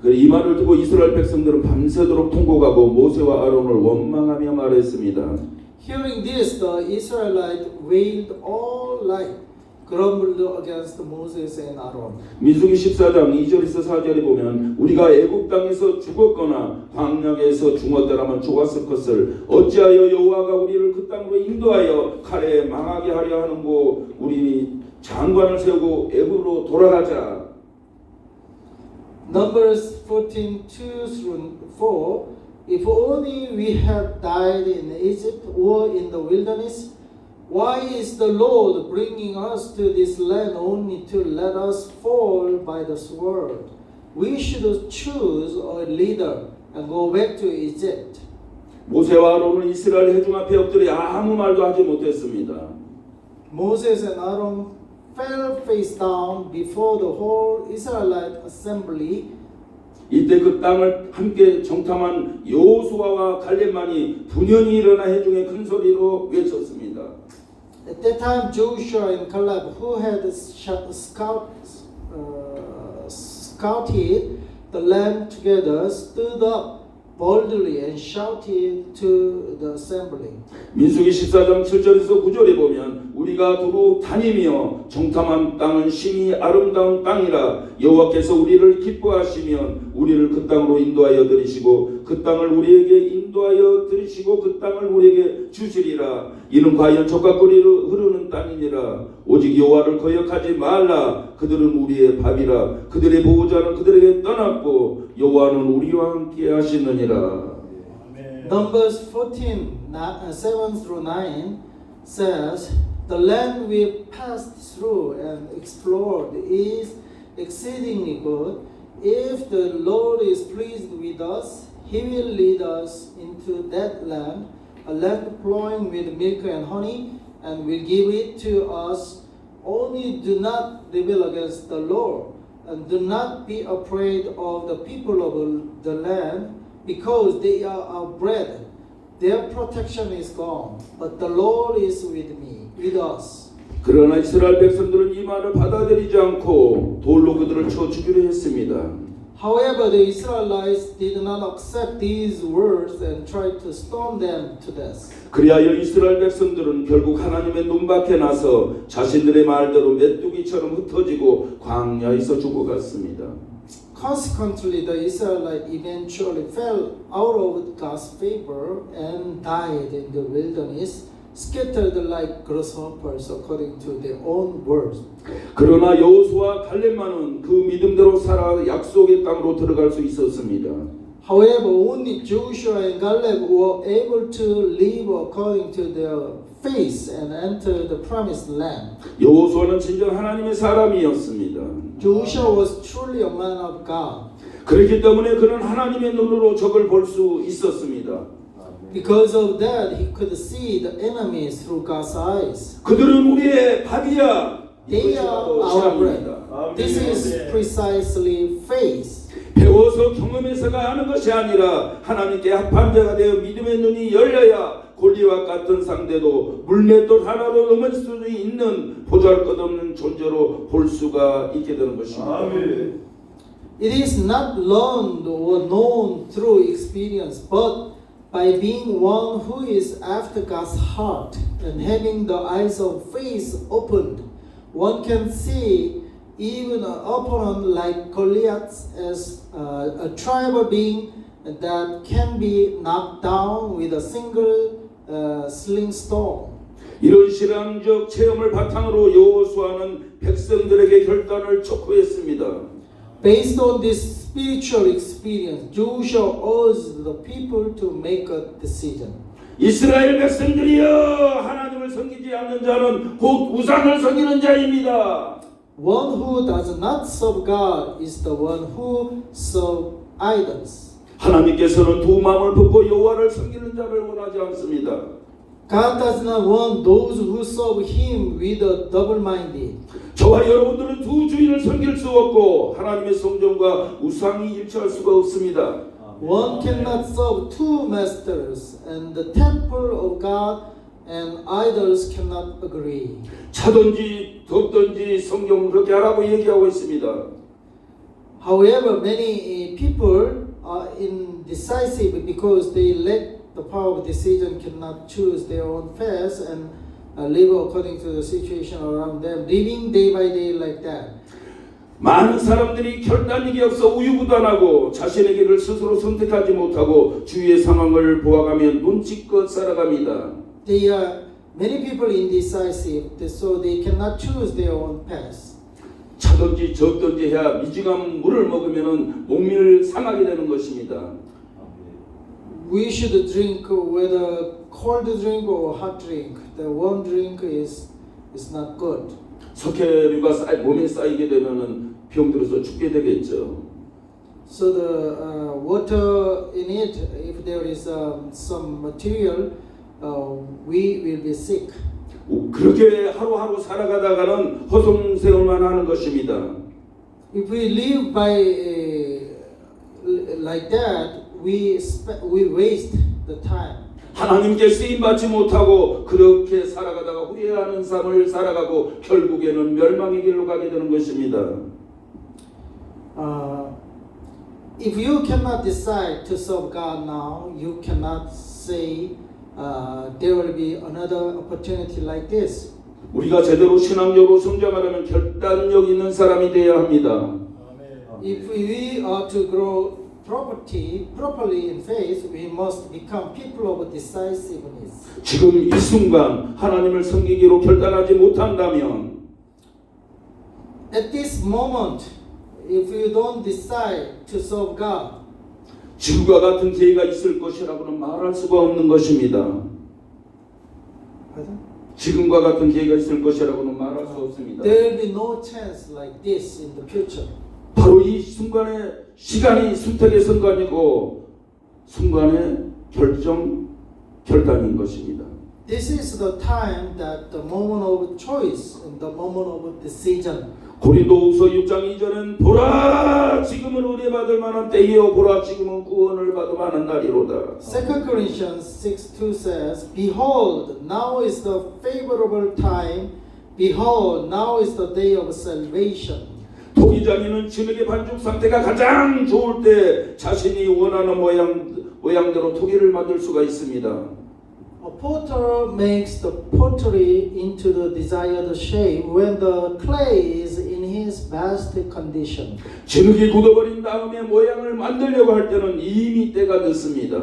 이 말을 듣고 이스라엘 백성들은 밤새도록 통곡하고 모세와 아론을 원망하며 말했습니다. Hearing this, the Israelites wailed all night, grumbled against Moses and Aaron. 민수기 14장 2절에서 4절에 보면 우리가 애굽 땅에서 죽었거나 광야에서 죽었더라면 좋았을 것을 어찌하여 여호와가 우리를 그 땅으로 인도하여 칼에 망하게 하려 하는고 우리 장관을 세우고 애굽으로 돌아가자. Numbers 14:2 through 4. If only we had died in Egypt or in the wilderness. Why is the Lord bringing us to this land only to let us fall by the sword? We should choose a leader and go back to Egypt. 모세와 아론은 이스라엘 회중 앞에 엎드려 아무 말도 하지 못했습니다. Moses and Aaron fell face down before the whole Israelite assembly. 이때 그 땅을 함께 정탐한 여호수아와 갈렙만이 분연히 일어나 회중의 큰 소리로 외쳤습니다. At that time, Joshua and Caleb, who had scouted the land together, stood up boldly and shouted to the assembly. 민수기 14장 7절에서 9절에 보면 우리가 두루 다니며 정탐한 땅은 심히 아름다운 땅이라 여호와께서 우리를 기뻐하시면 우리를 그 땅으로 인도하여 들이시고 그 땅을 우리에게 인도하여 들이시고 그 땅을 우리에게 주시리라. 이는 과연 젖과 꿀이 흐르는 땅이니라. 오직 여호와를 거역하지 말라. 그들은 우리의 밥이라. 그들의 보호자는 그들에게 떠났고 여호와는 우리와 함께 하시느니라. Numbers 14:7 through 9 says, the land we passed through and explored is exceedingly good. If the Lord is pleased with us, He will lead us into that land, a land flowing with milk and honey, and will give it to us. Only do not rebel against the Lord, and do not be afraid of the people of the land, because they are our bread. Their protection is gone, but the Lord is with us. 그러나 이스라엘 백성들은 이 말을 받아들이지 않고 돌로 그들을 쳐 죽이려 했습니다. However, the Israelites did not accept these words and tried to stone them to death. 그리하여 이스라엘 백성들은 결국 하나님의 눈밖에 나서 자신들의 말대로 메뚜기처럼 흩어지고 광야에서 죽어갔습니다. Consequently, the Israelites eventually fell out of God's favor and died in the wilderness, scattered like grasshoppers according to their own words. 그러나 여호수아 갈렙만은 그 믿음대로 살아 약속의 땅으로 들어갈 수 있었습니다. However, only Joshua and Caleb were able to live according to their faith and enter the promised land. 여호수아는 진정 하나님의 사람이었습니다. Joshua was truly a man of God. 그렇기 때문에 그는 하나님의 눈으로 적을 볼 수 있었습니다. Because of that, he could see the enemies through God's eyes. 그들은 우리의 밥이야. They are our bread. 신앙입니다. This is precisely faith. 배워서 경험해서가 하는 것이 아니라 하나님께 합한 자가 되어 믿음의 눈이 열려야 골리와 같은 상대도 물맷돌 하나로 넘을 수 있는 보잘것없는 존재로 볼 수가 있게 되는 것입니다. It is not learned or known through experience, but by being one who is after God's heart and having the eyes of faith opened, one can see even an opponent like Goliath as a tribal being that can be knocked down with a single sling stone. 이런 신앙적 체험을 바탕으로 여호수아는 백성들에게 결단을 촉구했습니다. Based on this spiritual experience, Joshua urged the people to make a decision. 이스라엘 백성들이여 하나님을 섬기지 않는 자는 곧 우상을 섬기는 자입니다. One who does not serve God is the one who serves idols. 하나님께서는 두 마음을 품고 여호와를 섬기는 자를 원하지 않습니다. God does not want those who serve Him with a double-minded. 저와 여러분들은 두 주인을 섬길 수 없고 하나님의 성전과 우상이 일치할 수가 없습니다. One cannot serve two masters, and the temple of God and idols cannot agree. 차든지 덥든지 성경은 그렇게 하라고 얘기하고 있습니다. However, many people are indecisive because they lack the power of decision, cannot choose their own path, and live according to the situation around them, living day by day like that. 많은 사람들이 결단력이 없어 우유부단하고 자신의 길을 스스로 선택하지 못하고 주위의 상황을 보아가며 눈치껏 살아갑니다. They are many people indecisive, so they cannot choose their own path. 차든지 젖든지 해야 미지근한 물을 먹으면 몸을 상하게 되는 것입니다. We should drink whether cold drink or hot drink. The warm drink is not good. 석회류가 몸에 쌓이게 되면은 병들어서 죽게 되겠죠. So the water in it, if there is some material, we will be sick. 그렇게 하루하루 살아가다가는 허송세월만 하는 것입니다. If we live by like that, we waste the time. 하나님께 쓰임 받지 못하고 그렇게 살아가다가 후회하는 삶을 살아가고 결국에는 멸망의 길로 가게 되는 것입니다. If you cannot decide to serve God now, you cannot say there will be another opportunity like this. 우리가 제대로 신앙적으로 성장하려면 결단력 있는 사람이 되어야 합니다. If we are to grow properly in faith, we must become people of decisiveness. 지금 이 순간 하나님을 섬기기로 결단하지 못한다면 At this moment, if you don't decide to serve God, 지금과 같은 기회가 있을 것이라고는 말할 수가 없는 것입니다. 지금과 같은 기회가 있을 것이라고는 말할 수 없습니다. there will be no chance like this in the future. 바로 이 순간에 시간이 선택의 순간이고 순간의 결단인 것입니다. This is the time that the moment of choice and the moment of decision. 고린도후서 6장 2절은 보라 지금은 은혜 받을 만한 때이요 보라 지금은 구원을 받을 만한 날이로다. 2 Corinthians 6:2 says, Behold, now is the favorable time. Behold, now is the day of salvation. 토기장인은 진흙의 반죽 상태가 가장 좋을 때 자신이 원하는 모양대로 토기를 만들 수가 있습니다. A potter makes the pottery into the desired shape when the clay is in his best condition. 진흙이 굳어버린 다음에 모양을 만들려고 할 때는 이미 때가 늦습니다.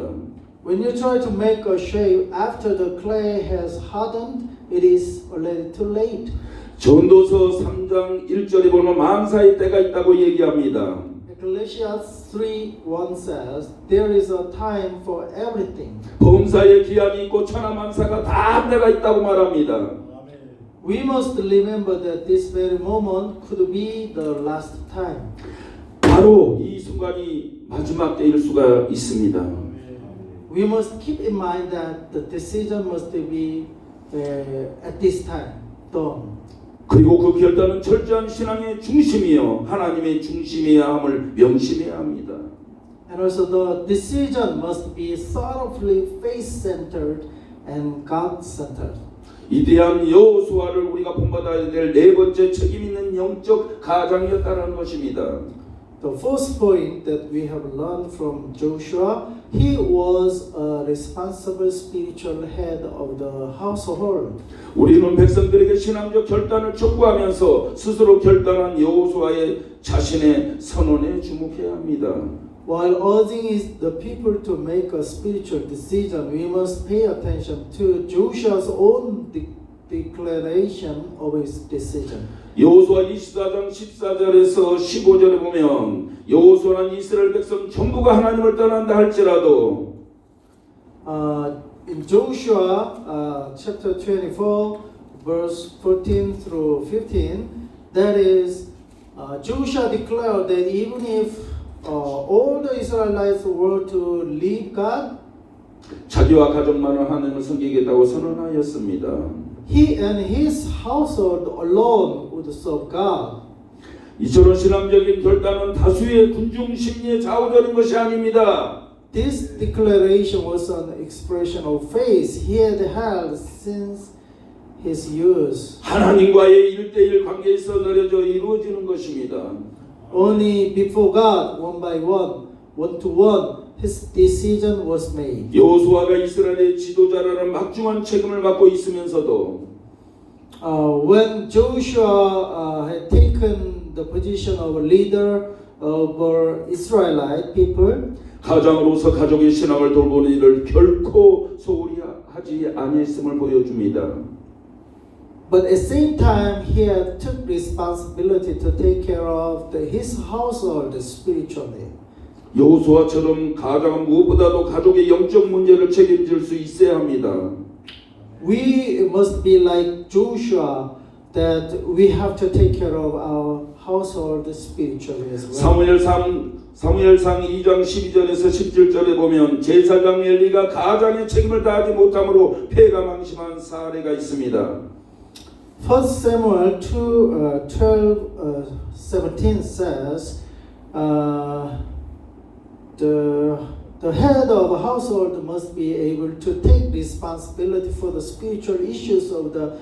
When you try to make a shape after the clay has hardened, it is already too late. 전도서 3장 1절에 보면 만사의 때가 있다고 얘기합니다. Ecclesiastes 3:1 says, There is a time for everything. 범사의 기한이 있고 천하만사가 다 때가 있다고 말합니다. We must remember that this very moment could be the last time. 바로 이 순간이 마지막 때일 수가 있습니다. We must keep in mind that the decision must be at this time done. 그리고 그 결단은 철저한 신앙의 중심이요 하나님의 중심이어야 함을 명심해야 합니다. And also the decision must be thoroughly faith-centered and God-centered. 이대한 여호수아를 우리가 본받아야 될 네 번째 책임 있는 영적 가장이었다는 것입니다. the first point that we have learned from Joshua, he was a responsible spiritual head of the household. 우리는 백성들에게 신앙적 결단을 촉구하면서 스스로 결단한 여호수아의 자신의 선언에 주목해야 합니다. While urging the people to make a spiritual decision, we must pay attention to Joshua's own declaration of his decision. 여호수아 24장 14절에서 15절에 보면 여호수아는 이스라엘 백성 전부가 하나님을 떠난다 할지라도 In Joshua chapter 24 verse 14 through 15, that is Joshua declared that even if all the Israelites were to leave God, 자기와 가족만을 하나님을 섬기겠다고 선언하였습니다. he and his household alone would serve God. 이처럼 신앙적인 결단은 다수의 군중 심리에 좌우되는 것이 아닙니다. This declaration was an expression of faith he had held since his youth. 하나님과의 1대1 관계에서 내려져 이루어지는 것입니다. Only before God, one by one to one, his decision was made. 여호수아가 이스라엘의 지도자라는 막중한 책임을 맡고 있으면서도 When Joshua had taken the position of a leader over Israelite people, 가장으로서 가족의 신앙을 돌보는 일을 결코 소홀히 하지 아니했음을 보여줍니다. but at the same time he had took responsibility to take care of his household spiritually. 여호수아처럼 가장은 무엇보다도 가족의 영적 문제를 책임질 수 있어야 합니다. We must be like Joshua, that we have to take care of our household spiritually as well. 사무엘상 2장 12절에서 17절에 보면 제사장 엘리가 가장의 책임을 다하지 못함으로 폐가 망심한 사례가 있습니다. 1 Samuel 2:17 says, the head of a household must be able to take responsibility for the spiritual issues of the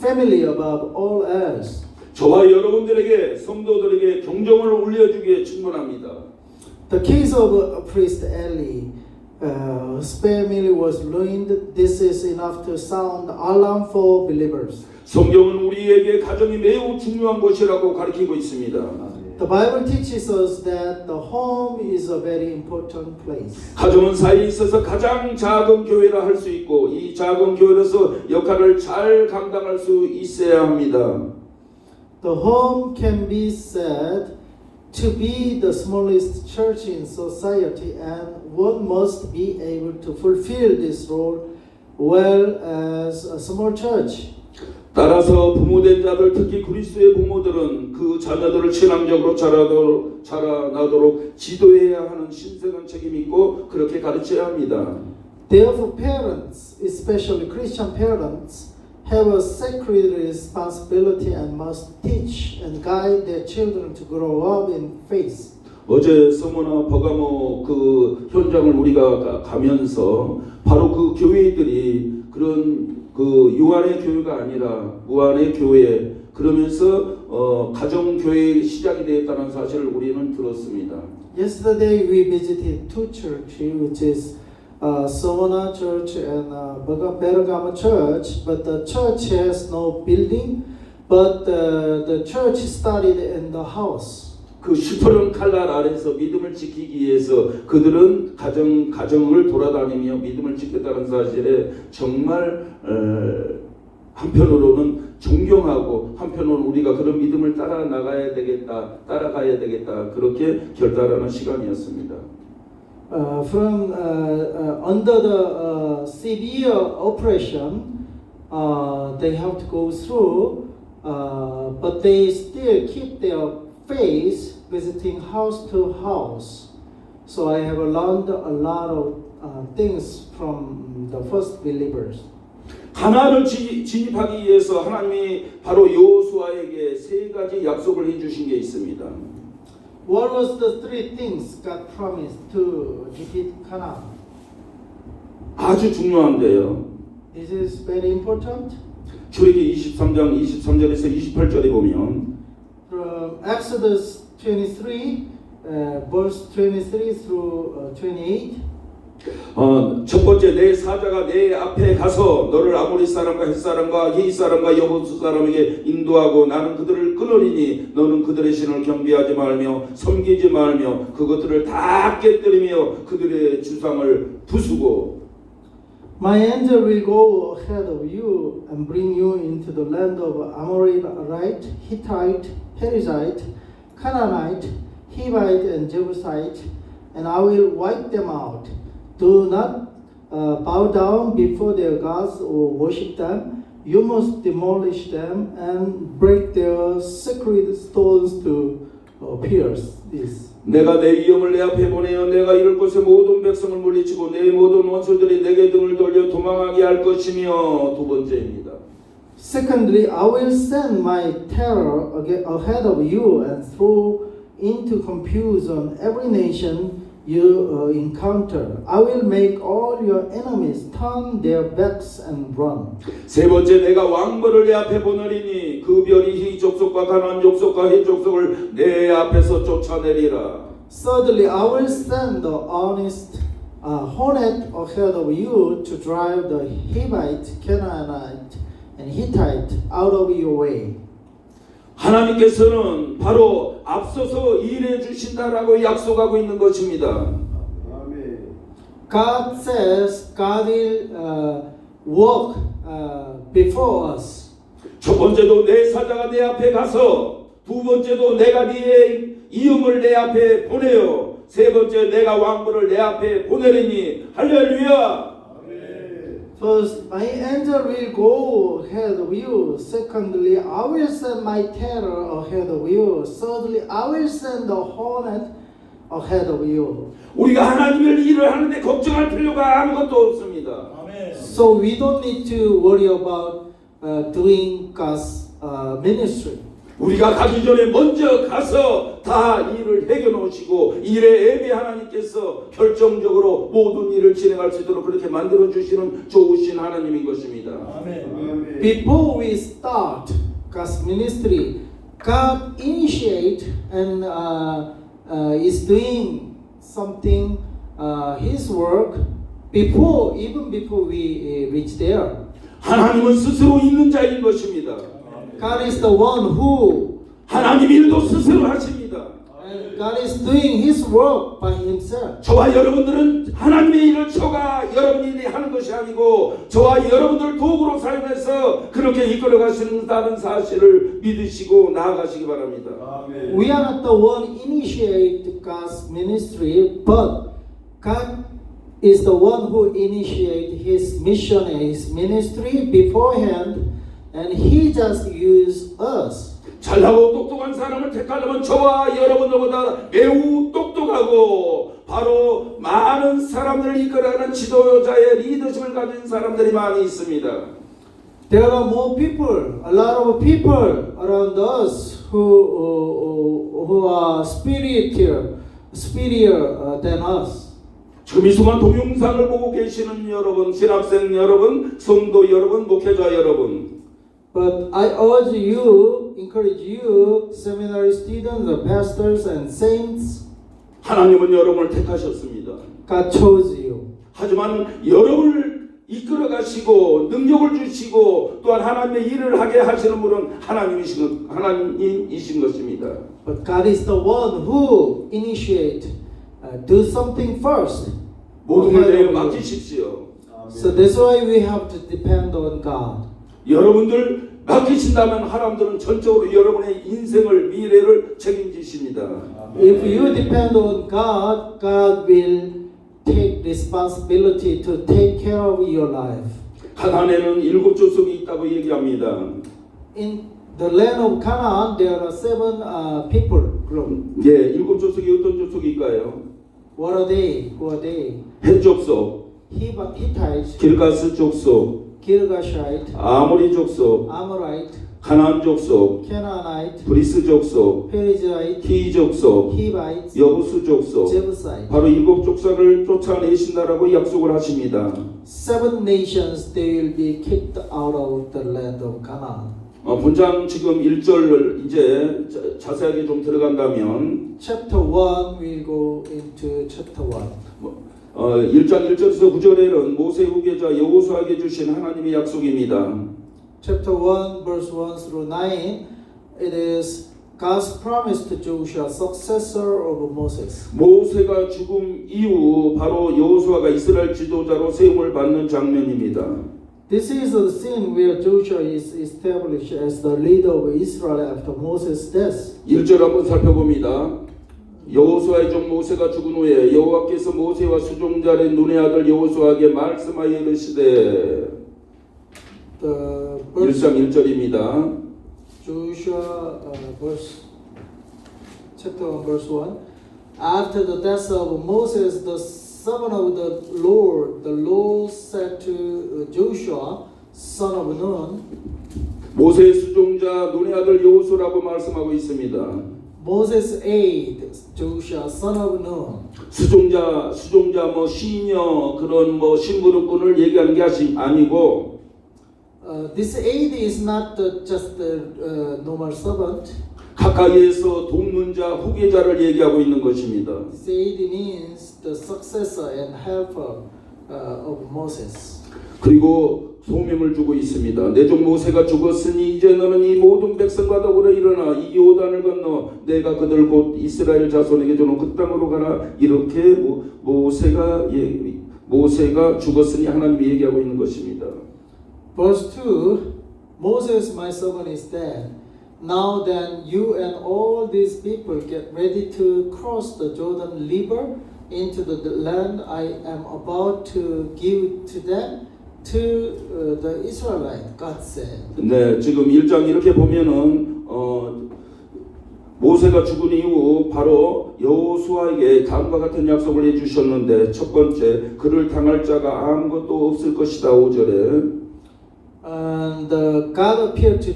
family above all else. 저와 여러분들에게 성도들에게 경종을 울려주기에 충분합니다. The case of priest Eli, whose family was ruined, this is enough to sound alarm for believers. 성경은 우리에게 가정이 매우 중요한 것이라고 가르치고 있습니다. The Bible teaches us that the home is a very important place. 가정은 사이에 있어서 가장 작은 교회라 할 수 있고 이 작은 교회로서 역할을 잘 감당할 수 있어야 합니다. The home can be said to be the smallest church in society, and one must be able to fulfill this role well as a small church. 따라서 부모된 자들 특히 그리스도의 부모들은 그 자녀들을 신앙적으로 자라나도록 지도해야 하는 신성한 책임이 있고 그렇게 가르쳐야 합니다. Therefore, parents, especially Christian parents, have a sacred responsibility and must teach and guide their children to grow up in faith. 어제 서머나 버가모 그 현장을 우리가 가면서 바로 그 교회들이 그런 그 유한의 교회가 아니라 무한의 교회 그러면서 가정 교회의 시작이 되었다는 사실을 우리는 들었습니다. Yesterday we visited two churches, which is Somona Church and Bergamo Church, but the church has no building, but the church started in the house. 그 시퍼런 칼날 아래서 믿음을 지키기 위해서 그들은 가정을 돌아다니며 믿음을 지켰다는 사실에 정말 한편으로는 존경하고 한편으로는 우리가 그런 믿음을 따라가야 되겠다 그렇게 결단하는 시간이었습니다. From under the severe oppression, they have to go through, but they still keep their faith, visiting house to house. So I have learned a lot of things from the first believers. 가나안을 진입하기 위해서 하나님이 바로 여호수아에게 세 가지 약속을 해주신 게 있습니다. What was the three things God promised to defeat Canaan? 아주 중요한데요. This is very important. 출애굽기 23장 23절에서 28절에 보면 From Exodus 23, verse 23 through 28. 첫 번째 내 사자가 내 앞에 가서 너를 아모리 사람과 헷 사람과 히윗 사람과 여부스 사람에게 인도하고 나는 그들을 끊으리니 너는 그들의 신을 경배하지 말며 섬기지 말며 그것들을 다 깨뜨리며 그들의 주상을 부수고 My angel will go ahead of you and bring you into the land of Amorite, Hittite, Perizzite, Canaanite, Hivite, and Jebusite, and I will wipe them out. Do not bow down before their gods or worship them. You must demolish them and break their sacred stones to pierce this. 내가 내 위엄을 내 앞에 보내어 내가 이럴 곳에 모든 백성을 물리치고 내 모든 원수들이 내게 등을 돌려 도망하게 할 것이며 두 번째입니다. Secondly, I will send my terror ahead of you and throw into confusion every nation you encounter. I will make all your enemies turn their backs and run. 세 번째 내가 왕벌을 내 앞에 보내리니 그 별이 히 족속과 가나안 족속과 헷 족속을 내 앞에서 쫓아내리라. Thirdly, I will send the honest hornet ahead of you to drive the Hivite, Canaanite, and Hittite out of your way. 하나님께서는 바로 앞서서 일해 주신다라고 약속하고 있는 것입니다. God says God will work before us. 첫 번째도 내 사자가 내 앞에 가서 두 번째도 내가 네 이음을 내 앞에 보내요. 세 번째 내가 왕벌을 내 앞에 보내리니 할렐루야. First, my angel will go ahead of you. Secondly, I will send my terror ahead of you. Thirdly, I will send the hornet ahead of you. 우리가 하나님의 일을 하는데 걱정할 필요가 아무것도 없습니다. So we don't need to worry about doing God's ministry. 우리가 가기 전에 먼저 가서 다 일을 해결 놓으시고 일의 예배 하나님께서 결정적으로 모든 일을 진행할 수 있도록 그렇게 만들어 주시는 좋으신 하나님인 것입니다. 아멘. Before we start God's ministry, God initiate and is doing something, His work even before we reach there. 하나님은 스스로 있는 자인 것입니다. God is the one who 하나님 일도 스스로 하십니다. and God is doing His work by Himself. 저와 여러분들은 하나님의 일을 저가 여러분이 하는 것이 아니고 저와 여러분들 도구로 사용해서 그렇게 이끌어 가신다는 사실을 믿으시고 나아가시기 바랍니다. 아멘. We are not the one initiate God's ministry, but God is the one who initiate His mission and His ministry beforehand, and He just use us. 잘나고 똑똑한 사람을 택하려면 저와 여러분들보다 매우 똑똑하고 바로 많은 사람들을 이끌어가는 지도자의 리더십을 가진 사람들이 많이 있습니다. There are more people, a lot of people around us who are superior than us. 지금 이 순간 동영상을 보고 계시는 여러분, 신학생 여러분, 성도 여러분, 목회자 여러분. But I urge you, encourage you, seminary students, the pastors and saints. 하나님은 여러분을 택하셨습니다. God chose you. 하지만 여러분을 이끌어 가시고 능력을 주시고 또한 하나님의 일을 하게 하시는 분은 하나님이신 것입니다. But God is the one who initiate, do something first. 모든 걸 ahead 내게 of you. 맡기십시오. So that's why we have to depend on God. 여러분들 맡기신다면 하나님들은 전적으로 여러분의 인생을 미래를 책임지십니다. If you depend on God, God will take responsibility to take care of your life. 가나안에는 7 족속이 있다고 얘기합니다. In the land of Canaan, there are 7 people group. 예, 7 족속이 어떤 족속일까요? What are they? Who are they? 헷 족속, Hittites, 길가스 족속, Girgashite, 아모리 족속, Amorite, 가나안 족속, Canaanite, 브리스 족속, Perizzite, 히 족속, Hivites, 여부수 족속, Jebusite. 바로 7 족속을 쫓아내신다라고 약속을 하십니다. 7 nations they will be kicked out of the land of Canaan. 본장 지금 1절 이제 자세하게 좀 들어간다면 Chapter 1, we'll go into chapter 1. 1장 1절에서 9절에는 모세 후계자 여호수아에게 주신 하나님의 약속입니다. Chapter 1, verse 1 through 9, it is God's promise to Joshua, successor of Moses. 모세가 죽음 이후 바로 여호수아가 이스라엘 지도자로 세움을 받는 장면입니다. This is the scene where Joshua is established as the leader of Israel after Moses' death. 1절 한번 살펴봅니다. 여호수아의 종 모세가 죽은 후에 여호와께서 모세와 수종자의 눈의 아들 여호수아에게 말씀하여 이르시되 The verse 1장 1절입니다. Joshua, chapter 1, verse 1. After the death of Moses, the servant of the Lord said to Joshua, son of Nun, 모세의 수종자 눈의 아들 여호수아라고 말씀하고 있습니다. Moses' aide, Joshua, son of Nun. 수종자 시녀 그런 심부름꾼을 얘기하는 게 아니고 This aide is not just a normal servant. 가까이에서 돕는 자 후계자를 얘기하고 있는 것입니다. This aide means the successor and helper of Moses. 그리고 소명을 주고 있습니다. 내 종 모세가 죽었으니 이제 너는 이 모든 백성과 더불어 일어나 이 요단을 건너 내가 그들 곧 이스라엘 자손에게 주는 그 땅으로 가라. 이렇게 모세가 죽었으니 하나님이 얘기하고 있는 것입니다. Verse 2, Moses, my servant, is dead. Now then, you and all these people get ready to cross the Jordan River into the land I am about to give to them, to the Israelites, God said. 네, 지금 1장 이렇게 보면은 모세가 죽은 이후 바로 여호수아에게 다음과 같은 약속을 해주셨는데 첫 번째 그를 당할 자가 아무것도 없을 것이다 5절에 And God appeared to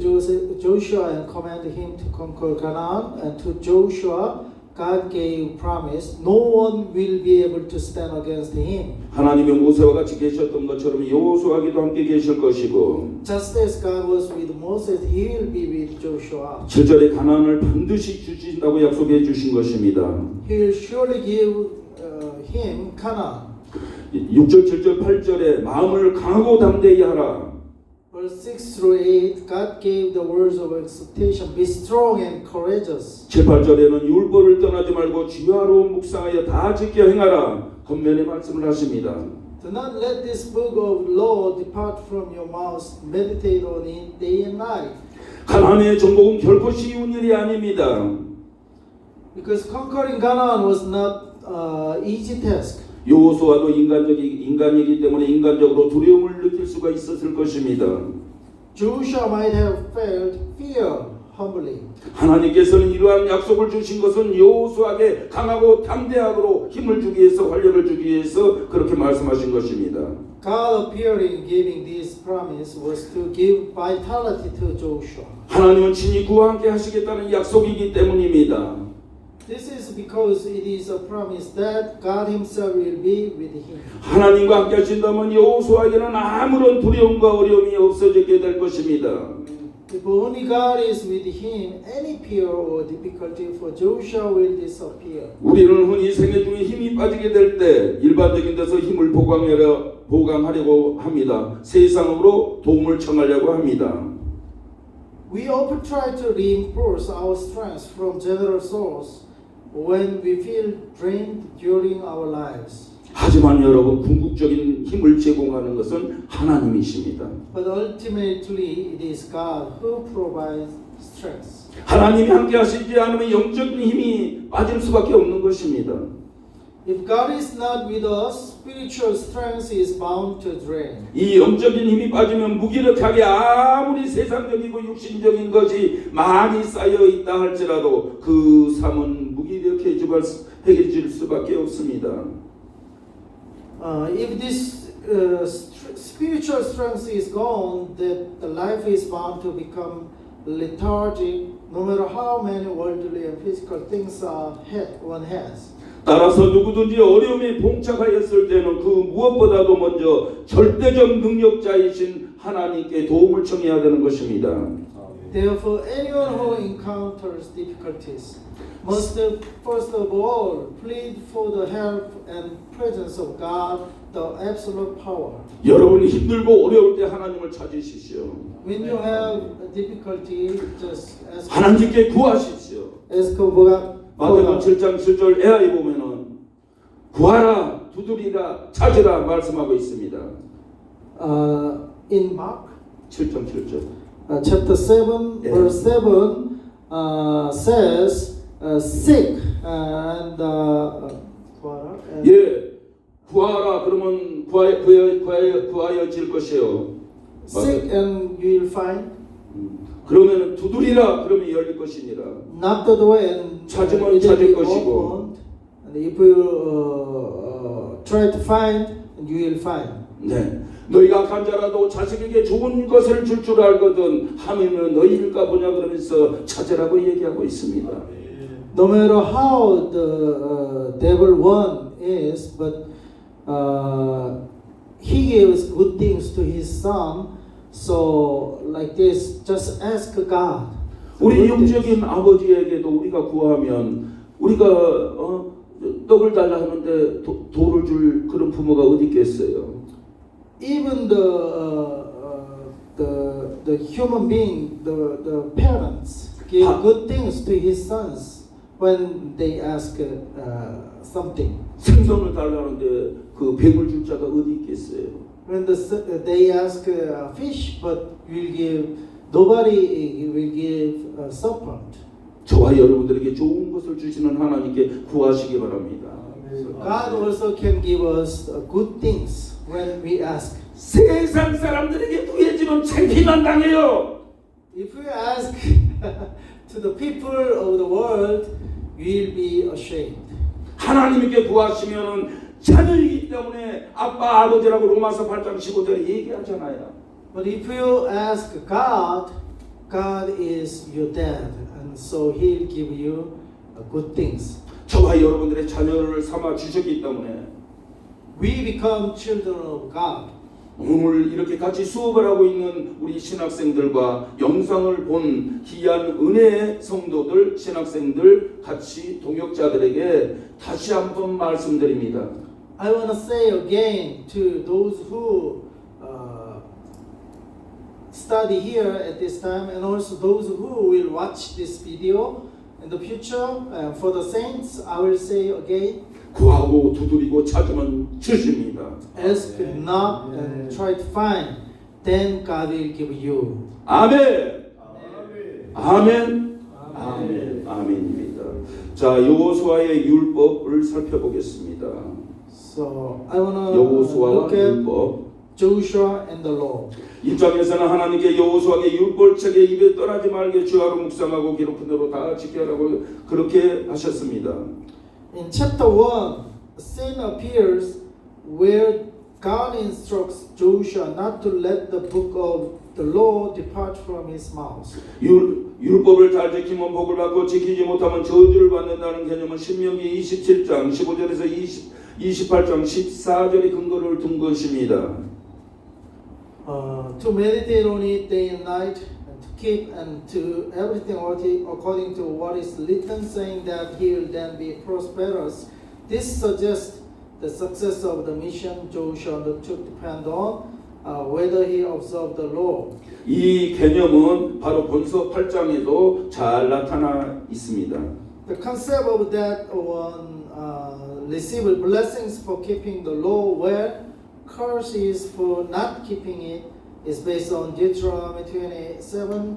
Joshua and commanded him to conquer Canaan. And to Joshua, God gave promise, no one will be able to stand against him. 하나님이 모세와 같이 계셨던 것처럼 여호수아에게도 함께 계실 것이고 Just as God was with Moses, he will be with Joshua. 7절에 가나안을 반드시 주신다고 약속해 주신 것입니다. He will surely give him Canaan. 6절, 7절, 8절에 마음을 강하고 담대히 하라. Verse 6 through 8, God gave the words of exhortation, be strong and courageous. 7, 8절에는 율법을 떠나지 말고 주야로운 묵상하여 다 지켜 행하라. 겉면의 말씀을 하십니다. Do not let this book of law depart from your mouth. Meditate on it day and night. 가나안의 정복은 결코 쉬운 일이 아닙니다. Because conquering Canaan was not easy task. 여호수아도 인간이기 때문에 인간적으로 두려움을 느낄 수가 있었을 것입니다. Joshua might have felt fear humbly. 하나님께서는 이러한 약속을 주신 것은 여호수아에게 강하고 담대하고 힘을 주기 위해서 활력을 주기 위해서 그렇게 말씀하신 것입니다. God appearing giving this promise was to give vitality to Joshua. 하나님은 친히 그와 함께 하시겠다는 약속이기 때문입니다. This is because it is a promise that God Himself will be with him. 하나님과 함께 하신다면 여호수아에게는 아무런 두려움과 어려움이 없어지게 될 것입니다. If only God is with him, any fear or difficulty for Joshua will disappear. 우리는 흔히 생애 중에 힘이 빠지게 될 때 일반적인 데서 힘을 보강하려고 합니다. 세상으로 도움을 청하려고 합니다. We often try to reinforce our strength from general source when we feel drained during our lives. 하지만 여러분 궁극적인 힘을 제공하는 것은 하나님이십니다. But ultimately it is God who provides strength. 하나님이 함께 하시지 않으면 영적인 힘이 빠질 수밖에 없는 것입니다. If God is not with us, spiritual strength is bound to drain. 이 영적인 힘이 빠지면 무기력하게 아무리 세상적이고 육신적인 것이 많이 쌓여 있다 할지라도 그 삶은 무기력해질 수밖에 없습니다. If this spiritual strength is gone, that the life is bound to become lethargic, no matter how many worldly and physical things one has. 따라서 누구든지 어려움에 봉착하였을 때는 그 무엇보다도 먼저 절대적 능력자이신 하나님께 도움을 청해야 되는 것입니다. Therefore, anyone who encounters difficulties must first of all plead for the help and presence of God, the absolute power. 여러분이 힘들고 어려울 때 하나님을 찾으십시오. When you have a difficulty, just ask 하나님께 구하십시오. for God. 마태복음 7장 7절 에하에 보면은 구하라, 두드리라, 찾으라 말씀하고 있습니다. In Mark 7장 7절. chapter 7, Yeah. verse 7 says, seek and 예, 구하라 그러면 구하여질 것이요. seek and you will find. 그러면 두드리라 그러면 열릴 것이니라. Knock the door and 찾으면 it will 찾을 be 것이고. opened. And if you try to find, you will find. 네, 너희가 간자라도 자식에게 좋은 것을 줄 줄 알거든 하면은 너희일까 보냐 그러면서 찾으라고 얘기하고 있습니다. No matter how the devil one is, but he gives good things to his son. So like this, just ask God. 우리 영적인 아버지에게도 우리가 구하면 우리가 떡을 달라 하는데 돌을 줄 그런 부모가 어디 있겠어요? Even the human being, the parents give good things to his sons when they ask something. 생선을 달라는데 그 뱀을 줄 자가 어디 있겠어요? When they ask fish, but nobody will give serpent. 저와 여러분들에게 좋은 것을 주시는 하나님께 구하시기 바랍니다. God also can give us good things when we ask. 세상 사람들에게 구해지면 창피만 당해요. If we ask to the people of the world, we will be ashamed. 하나님께 구하시면 자녀이기 때문에 아빠 아버지라고 로마서 8장 15절에 얘기하잖아요. But if you ask God, God is your dad, and so He'll give you good things. 저와 여러분들의 자녀를 삼아 주셨기 때문에 We become children of God. 오늘 이렇게 같이 수업을 하고 있는 우리 신학생들과 영상을 본 귀한 은혜의 성도들, 신학생들, 같이 동역자들에게 다시 한번 말씀드립니다. I want to say again to those who study here at this time, and also those who will watch this video in the future. For the saints, I will say again, 구하고 두드리고 찾으면 주십니다. ask, knock, and try to find. Then God will give you. 아멘. 아멘. 아멘. 아멘입니다. 자, 여호수아의 율법을 살펴보겠습니다. So I want to 여호수아와 look at 율법. Joshua and the law. 이 장에서는 하나님께 여호수아에게 율법책에 입에 떠나지 말게 주하로 묵상하고 기록한 대로 다 지켜라고 그렇게 하셨습니다. In chapter 1, a scene appears where God instructs Joshua not to let the book of the law depart from his mouth. 율법을 잘 지키면 복을 받고 지키지 못하면 저주를 받는다는 개념은 신명기 27장 15절에서 28장 14절의 근거를 둔 것입니다. To meditate on it day and night, and to keep and to everything according to what is written, saying that he will then be prosperous. This suggests the success of the mission Joshua undertook depend on whether he observed the law. 이 개념은 바로 본서 8장에도 잘 나타나 있습니다. The concept of that one receive blessings for keeping the law, where curse is for not keeping it, is based on Deuteronomy 27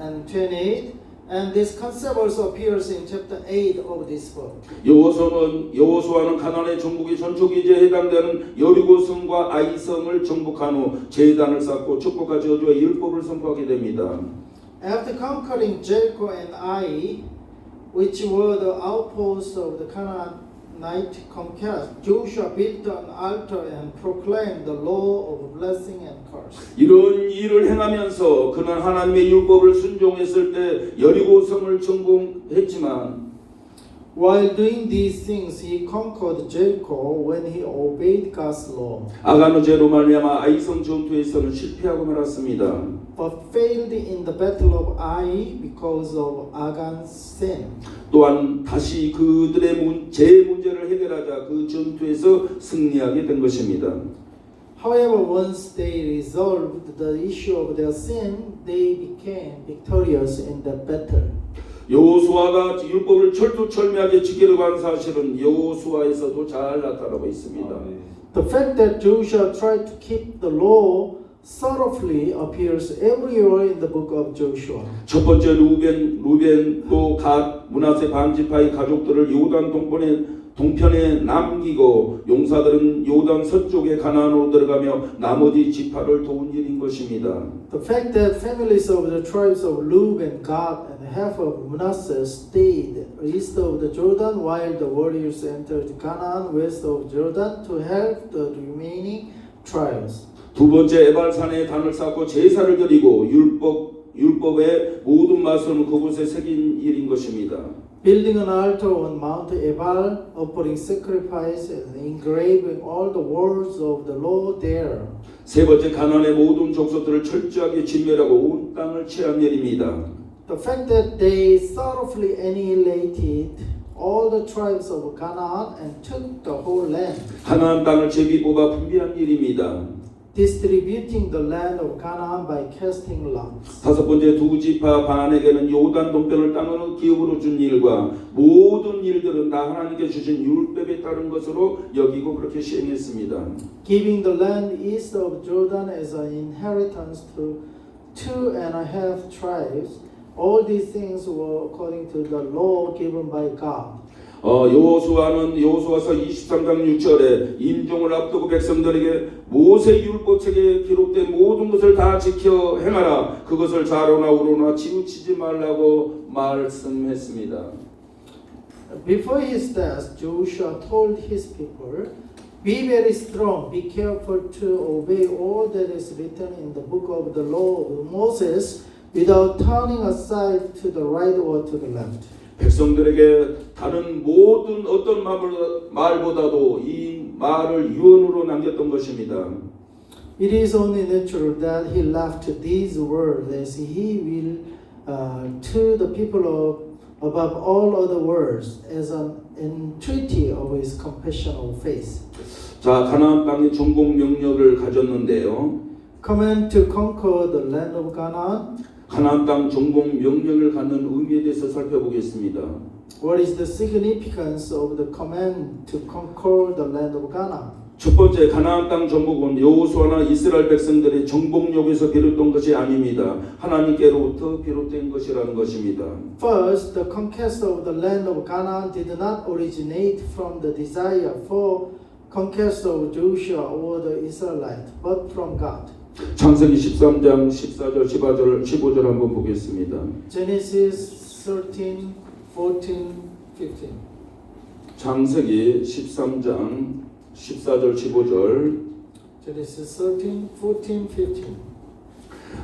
and 28, and this concept also appears in chapter 8 of this book. 여호수아는 가나안의 정복의 전초기제에 해당되는 여리고성과 아이성을 정복한 후 제단을 쌓고 축복과 저주와 율법을 선포하게 됩니다. After conquering Jericho and Ai, which were the outposts of the Canaanite conquest, Joshua built an altar and proclaimed the law of blessing and curse. 이런 일을 행하면서 그는 하나님의 율법을 순종했을 때 여리고성을 정복했지만 While doing these things, he conquered Jericho when he obeyed God's law. 아간의 죄로 말미암아 아이성 전투에서는 실패하고 말았습니다. but failed in the battle of Ai because of Achan's sin. 또한 다시 그들의 제 문제를 해결하자 그 전투에서 승리하게 된 것입니다. However, once they resolved the issue of their sin, they became victorious in the battle. 여호수아가 율법을 철두철미하게 지키려고 한 사실은 여호수아에서도 잘 나타나고 있습니다. The fact that Joshua tried to keep the law thoroughly appears everywhere in the book of Joshua. 첫 번째 루벤 또 갓 므낫세 반지파의 가족들을 요단 동편에 남기고 용사들은 요단 서쪽에 가나안으로 들어가며 나머지 지파를 도운 일인 것입니다. The fact that families of the tribes of Reuben, Gad, and half of Manasseh stayed east of the Jordan while the warriors entered Canaan west of Jordan to help the remaining tribes. 두 번째 에발산에 단을 쌓고 제사를 드리고 율법의 모든 말씀을 그곳에 새긴 일인 것입니다. Building an altar on Mount Ebal, offering sacrifice and engraving all the words of the law there. 세 번째 가나안의 모든 족속들을 철저하게 진멸하고 온 땅을 취한 일입니다. The fact that they thoroughly annihilated all the tribes of Canaan and took the whole land. 가나안 땅을 제비 뽑아 분배한 일입니다. Distributing the land of Canaan by casting lots. 다섯 번째 두 지파 반에게는 요단 동편을 땅으로 기업으로 준 일과 모든 일들은 다 하나님께 주신 율법에 따른 것으로 여기고 그렇게 시행했습니다. Giving the land east of Jordan as an inheritance to 2.5 tribes. All these things were according to the law given by God. 여호수아는 여호수아서 23장 6절에 임종을 앞두고 백성들에게 모세 율법책에 기록된 모든 것을 다 지켜 행하라. 그것을 좌로나 우로나 치우치지 말라고 말씀했습니다. Before his death, Joshua told his people, "Be very strong, be careful to obey all that is written in the book of the law of Moses, without turning aside to the right or to the left." 백성들에게 다른 모든 어떤 말보다도 이 말을 유언으로 남겼던 것입니다. It is only natural that he left these words as he will to the people above all other words as an entreaty of his compassionate face. 자, 가나안 땅의 정복 명령을 가졌는데요. Command to conquer the land of Canaan. 가나안 땅 정복 명령을 갖는 의미에 대해서 살펴보겠습니다. What is the significance of the command to conquer the land of Canaan? 첫 번째 가나안 땅 정복은 여호수아나 이스라엘 백성들의 정복력에서 비롯된 것이 아닙니다. 하나님께로부터 비롯된 것이라는 것입니다. First, the conquest of the land of Canaan did not originate from the desire for conquest of Joshua or the Israelites, but from God. 창세기 13장 14절 15절 한번 보겠습니다. Genesis 13, 14, 15. 창세기 13장 14절 15절 Genesis 13, 14, 15.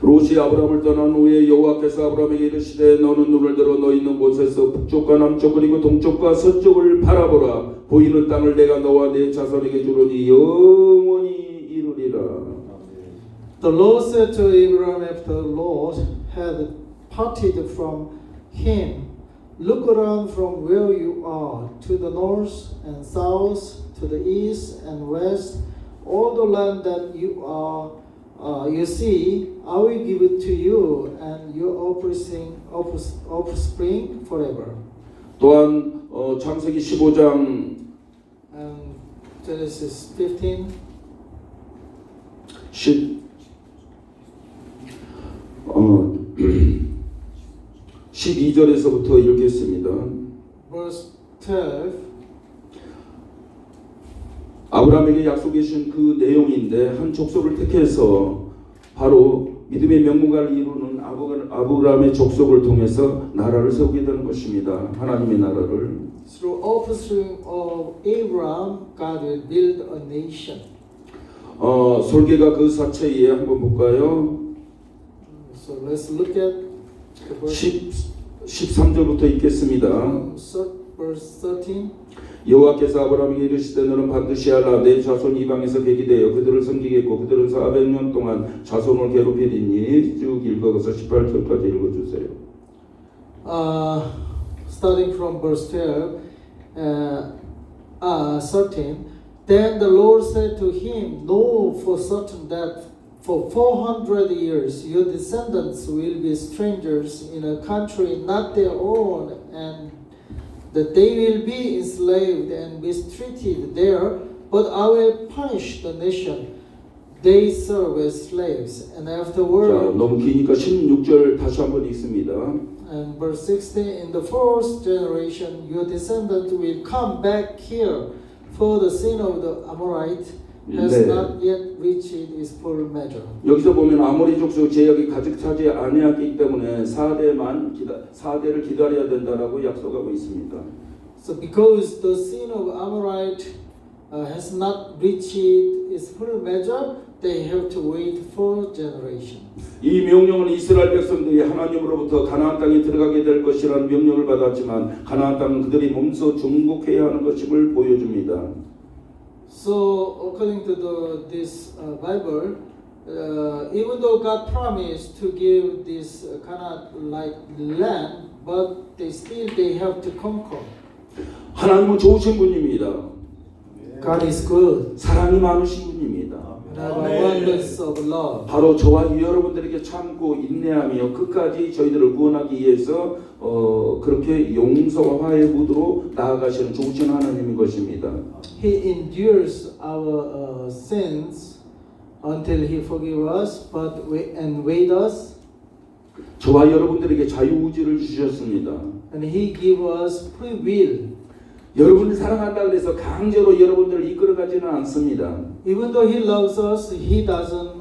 롯이 아브라함을 떠난 후에 여호와께서 아브라함에게 이르시되 너는 눈을 들어 너 있는 곳에서 북쪽과 남쪽 그리고 동쪽과 서쪽을 바라보라. 보이는 땅을 내가 너와 네 자손에게 주리니 영원히 이루리라. The Lord said to Abraham after the Lord had parted from him, "Look around from where you are, to the north and south, to the east and west, all the land that you see, I will give it to you and your offspring forever." 또한 창세기 15장 And Genesis 15. 12절에서부터 읽겠습니다. Verse 12. 아브라함에게 약속해 주신 그 내용인데 한 족속을 택해서 바로 믿음의 명문가를 이루는 아브라함의 족속을 통해서 나라를 세우게 되는 것입니다. 하나님의 나라를. Through offspring of Abraham, God will build a nation. 설계가 그 사체에 한번 볼까요? So let's look at the verse 13절부터 읽겠습니다. verse 13. 여호와께서 아브라함에게 이르시되 너는 반드시 알라 내 자손 이방에서 객이 되어 그들을 섬기겠고 그들은 400년 동안 자손을 괴롭히리니. 쭉 읽어서 18절까지 읽어주세요. Starting from verse 12, 13. Then the Lord said to him, Know for certain that for 400 years your descendants will be strangers in a country not their own, and that they will be enslaved and mistreated there, but I will punish the nation they serve as slaves. And 자, afterward, 너무 기니까 16절 다시 한번 읽습니다. and verse 16, in the fourth generation your descendant will come back here, for the sin of the Amorite has 네. not yet reached its full measure. 여기서 보면 아모리 족속 제약이 가득 차지 아니었기 때문에 4대를 기다려야 된다라고 약속하고 있습니다. So because the sin of Amorite has not reached its full measure, they have to wait 4 generations. 이 명령은 이스라엘 백성들이 하나님으로부터 가나안 땅에 들어가게 될 것이라는 명령을 받았지만 가나안 땅은 그들이 몸소 정복해야 하는 것임을 보여줍니다. So according to this Bible, even though God promised to give this Canaan-like land, but they have to conquer. 하나님은 좋으신 분입니다. God is good. 사랑이 많으신 분입니다. And have abundance of love. 바로 저와 여러분들에게 참고 인내하며 끝까지 저희들을 구원하기 위해서 그렇게 용서와 화해 무드로 나아가시는 좋으신 하나님인 것입니다. He endures our sins until He forgives us, and wait us, 저와 여러분들에게 자유의지를 주셨습니다. and He gives us free will. 여러분을 사랑한다 그래서 강제로 여러분들을 이끌어가지는 않습니다. Even though He loves us, He doesn't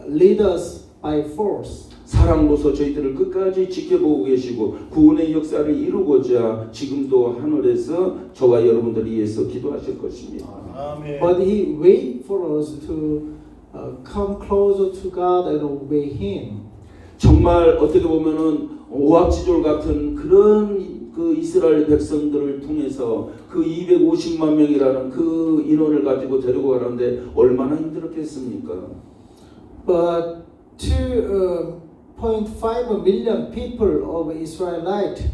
lead us by force. 사랑으로서 저희들을 끝까지 지켜보고 계시고 구원의 역사를 이루고자 지금도 하늘에서 저와 여러분들을 위해서 기도하실 것입니다. 아멘. But He waits for us to come closer to God and obey Him. 정말 어떻게 보면은 오합지졸 같은 그런 그 이스라엘 백성들을 통해서 그 250만 명이라는 그 인원을 가지고 데리고 가는데 얼마나 힘들었겠습니까? But 2.5 million people of Israelite,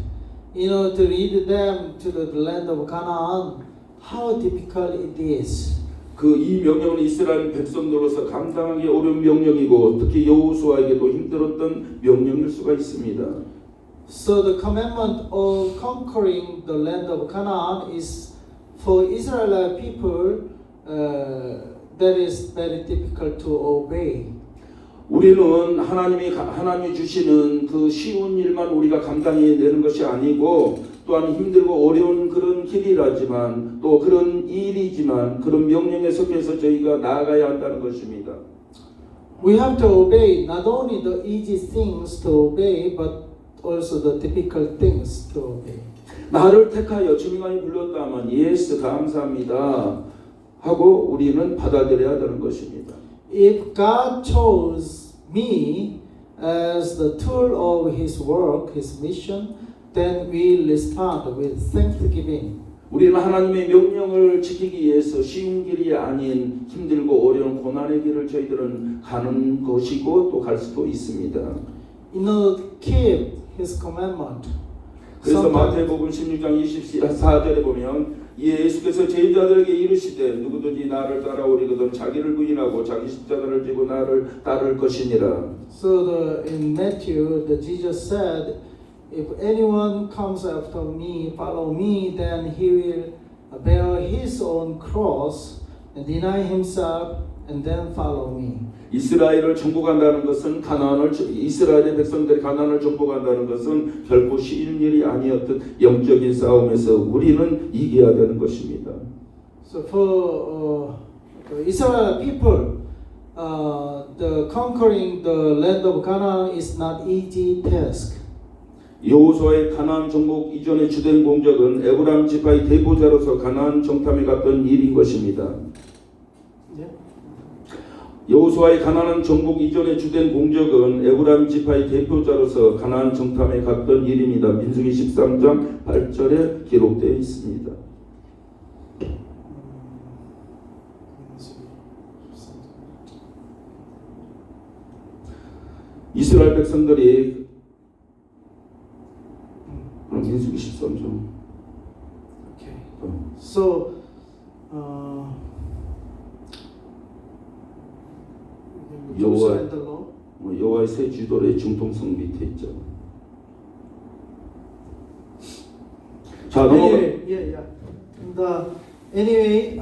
in order to lead them to the land of Canaan, how difficult it is. 그 이 명령은 이스라엘 백성들로서 감당하기 어려운 명령이고 특히 여호수아에게도 힘들었던 명령일 수가 있습니다. So the commandment of conquering the land of Canaan is for Israelite people that is very difficult to obey. 우리는 하나님이 주시는 그 쉬운 일만 우리가 감당해내는 것이 아니고 또한 힘들고 어려운 그런 길이라지만 또 그런 일이지만 그런 명령에 속해서 저희가 나아가야 한다는 것입니다. We have to obey not only the easy things to obey, but also the difficult things to obey. 나를 택하여 주님이 불렀다면 예스 감사합니다 하고 우리는 받아들여야 되는 것입니다. If God chose me as the tool of His work, His mission, then we respond with thanksgiving. 우리는 하나님의 명령을 지키기 위해서 쉬운 길이 아닌 힘들고 어려운 고난의 길을 저희들은 가는 것이고 또 갈 수도 있습니다. In order to keep His commandment. 그래서 마태복음 16장 24절에 보면 예수께서 제자들에게 이르시되 누구든지 나를 따라오리거든 자기를 부인하고 자기 십자가를 지고 나를 따를 것이니라. So in Matthew, Jesus said, if anyone comes after me, follow me, then he will bear his own cross and deny himself and then follow me. 이스라엘을 정복한다는 것은 이스라엘의 백성들이 가나안을 정복한다는 것은 결코 쉬운 일이 아니었듯 영적인 싸움에서 우리는 이겨야 되는 것입니다. So for the Israel people, the conquering the land of Canaan is not easy task. 여호수아의 가나안 정복 이전의 주된 공적은 에브라임 지파의 대보자로서 가나안 정탐에 갔던 일인 것입니다. 여호수아의 가나안 정복 이전의 주된 공적은 에브라임 지파의 대표자로서 가나안 정탐에 갔던 일입니다. 민수기 13장 8절에 기록되어 있습니다. 이스라엘 백성들이 그럼 민수기 13章. Okay. So, Joshua and the law. 여호와의 새 지도의 중통성 밑에 있죠. 자, 넘어가. Yeah. Anyway,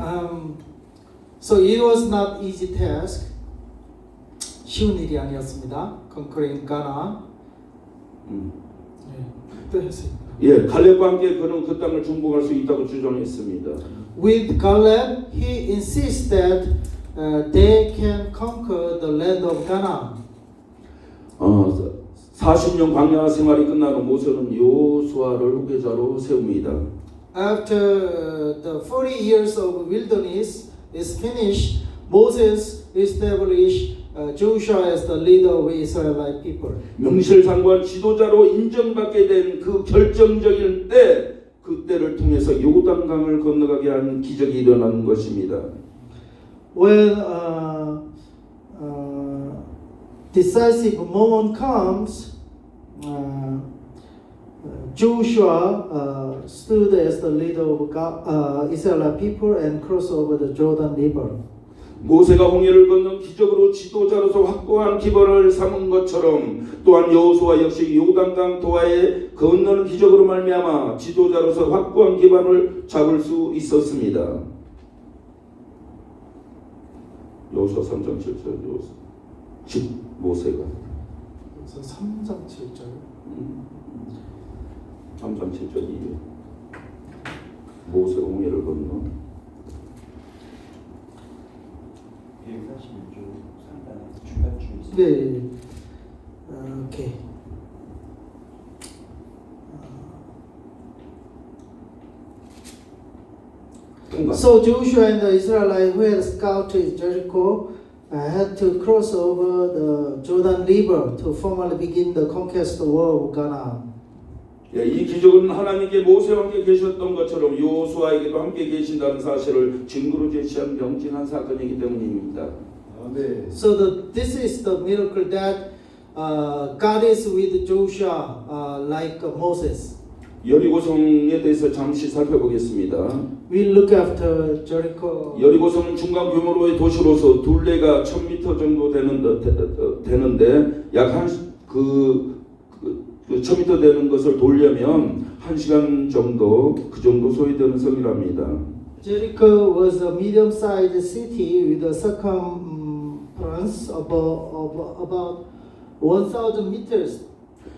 so it was not easy task. 쉬운 일이 아니었습니다. conquering Ghana. 또 했습니다. 예, 갈렙과 함께 그는 그 땅을 정복할 수 있다고 주장했습니다. With Caleb, he insists that they can conquer the land of Ghana. 40년 광야 생활이 끝난 후 모세는 여호수아를 후계자로 세웁니다. After the 40 years of wilderness is finished, Moses established Joshua as the leader of Israelite people. 명실상부한 지도자로 인정받게 된 그 결정적인 때, 그때를 통해서 요단강을 건너가게 한 기적이 일어난 것입니다. When decisive moment comes, Joshua stood as the leader of Israelite people and crossed over the Jordan River. 모세가 홍해를 건넌 기적으로 지도자로서 확고한 기반을 삼은 것처럼 또한 여호수아 역시 요단강 도하에 건너는 기적으로 말미암아 지도자로서 확고한 기반을 잡을 수 있었습니다. 여호수아 3장 7절 즉 모세가 그래서 3장 7절 3장 7절 이후에 모세가 홍해를 건너 146조 상단 중간쯤 있습니다. 네. 오케이. So Joshua and the Israelites who had scouted Jericho had to cross over the Jordan River to formally begin the conquest war of Ghana. 예, 이 기적은 하나님께 모세와 함께 계셨던 것처럼 여호수아에게도 함께 계신다는 사실을 증거로 제시한 명진한 사건이기 때문입니다. 네. So this is the miracle that God is with Joshua like Moses. 여리고성에 대해서 잠시 살펴보겠습니다. We look after Jericho. 여리고성은 중간 규모로의 도시로서 둘레가 1000m 정도 되는데 약 1000m 되는 것을 돌려면 1시간 정도 그 정도 소요되는 성이랍니다. Jericho was a medium-sized city with a circumference of about 1,000 meters,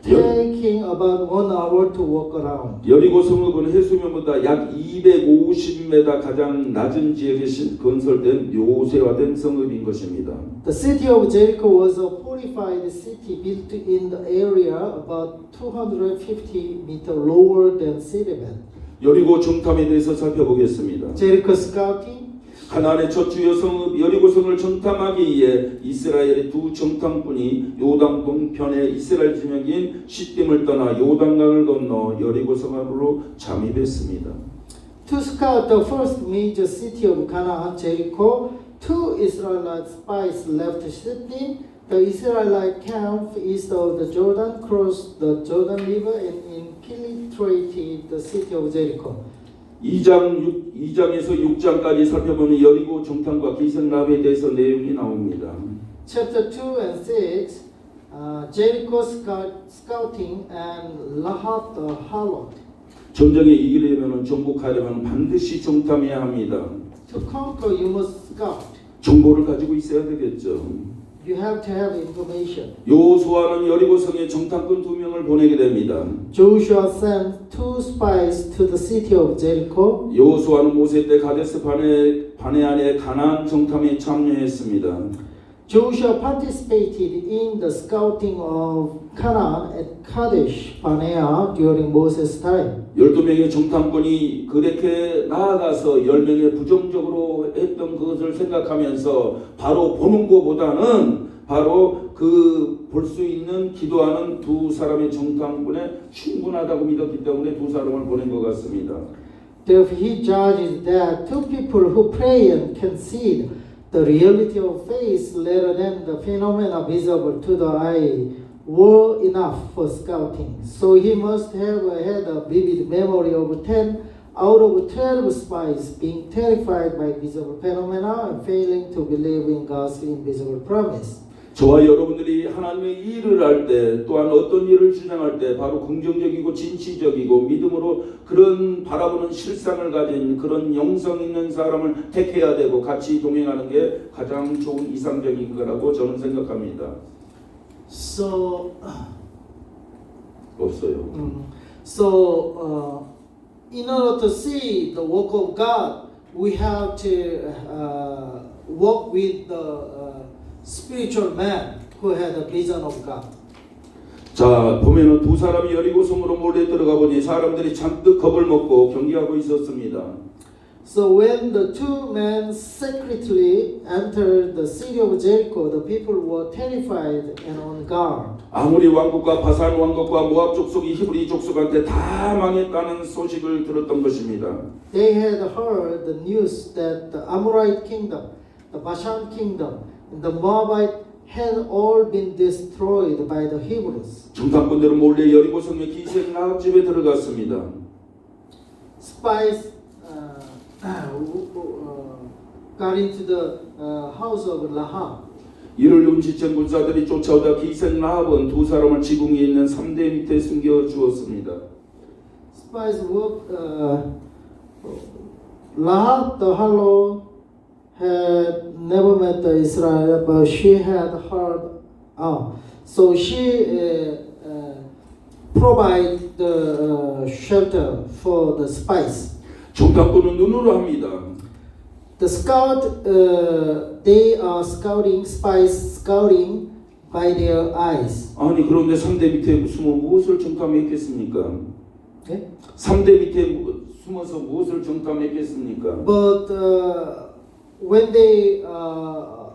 taking about 1 hour to walk around. 여리고 성읍은 해수면보다 약 250m 가장 낮은 지역에 건설된 요새화된 성읍인 것입니다. The city of Jericho was a fortified city built in the area about 250 meters lower than sea level. 여리고 정탐에 대해서 살펴보겠습니다. Jericho scouting. 가나안의 첫 주요 성읍 여리고성을 정탐하기 위해 이스라엘의 두 정탐꾼이 요단 동편의 이스라엘 지명인 시딤을 떠나 요단강을 건너 여리고성 안으로 잠입했습니다. To scout the first major city of Canaan, Jericho, two Israelite spies left Shittim. The Israelite camp east of the Jordan crossed the Jordan River and infiltrated the city of Jericho. 2장에서 6장까지 살펴보면 여리고 정탐과 기생랍에 대해서 내용이 나옵니다. Chapter 2 and 6, Jericho scouting and Lahab the harlot. 전쟁에 이기려면 정복하려면 반드시 정탐해야 합니다. To conquer, you must scout. 정보를 가지고 있어야 되겠죠. You have to have information. 여호수아는 여리고성에 정탐꾼 2명을 보내게 됩니다. Joshua sent two spies to the city of Jericho. 여호수아는 모세 때 가데스 바네안의 가나안 정탐에 참여했습니다. Joshua participated in the scouting of Canaan at Kadesh Barnea during Moses' time. 12명의 정탐꾼이 그렇게 나아가서 10명의 부정적으로 했던 것을 생각하면서 바로 보는 것보다는 바로 그 볼 수 있는 기도하는 두 사람의 정탐꾼에 충분하다고 믿었기 때문에 두 사람을 보낸 것 같습니다. Therefore, he judges that two people who pray and concede the reality of faith rather than the phenomena visible to the eye were enough for scouting. So he must have had a vivid memory of 10 out of 12 spies being terrified by visible phenomena and failing to believe in God's invisible promise. 저와 여러분들이 하나님의 일을 할 때 또한 어떤 일을 주장할 때 바로 긍정적이고 진취적이고 믿음으로 그런 바라보는 실상을 가진 그런 영성 있는 사람을 택해야 되고 같이 동행하는 게 가장 좋은 이상적인 거라고 저는 생각합니다. So, 없어요. In order to see the work of God, we have to walk with the spiritual man who had a vision of God. 자 보면은 두 사람이 여리고성으로 몰래 들어가 보니 사람들이 잔뜩 겁을 먹고 경계하고 있었습니다. So when the two men secretly entered the city of Jericho, the people were terrified and on guard. 아무리 왕국과 바산 왕국과 모압 족속이 히브리 족속한테 다 망했다는 소식을 들었던 것입니다. They had heard the news that the Amorite kingdom, the Bashan kingdom, and the Moabite had all been destroyed by the Hebrews. 정탐꾼들은 몰래 여리고성의 기생 라합 집에 들어갔습니다. Spies got into the house of Lahab. 이를 눈치챈 군사들이 쫓아오다 기생 라합은 두 사람을 지붕에 있는 3대 밑에 숨겨 주었습니다. Spies worked. Lahab the harlot had never met the Israel, but she had heard. So she provided the shelter for the spies. 정탐꾼은 눈으로 합니다. The scout, they are scouting, spies scouting by their eyes. 아니 그런데 3대 밑에 숨어 무엇을 정탐했겠습니까? Okay? 3대 밑에 숨어서 무엇을 정탐했겠습니까? But when they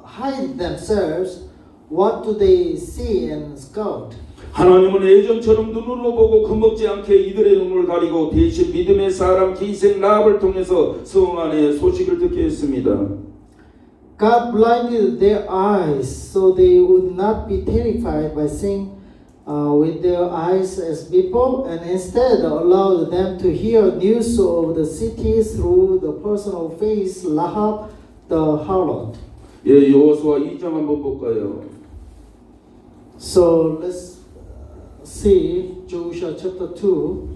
hide themselves, what do they see and scout? 하나님은 예전처럼 눈으로 보고 겁먹지 않게 이들의 눈을 가리고 대신 믿음의 사람 기생 라합을 통해서 성 안에 소식을 듣게 했습니다. God blinded their eyes so they would not be terrified by seeing with their eyes as people, and instead allowed them to hear news of the city through the personal face Lahab the harlot. 예, 여호수아 2장 한번 볼까요? So let's see Joshua chapter 2.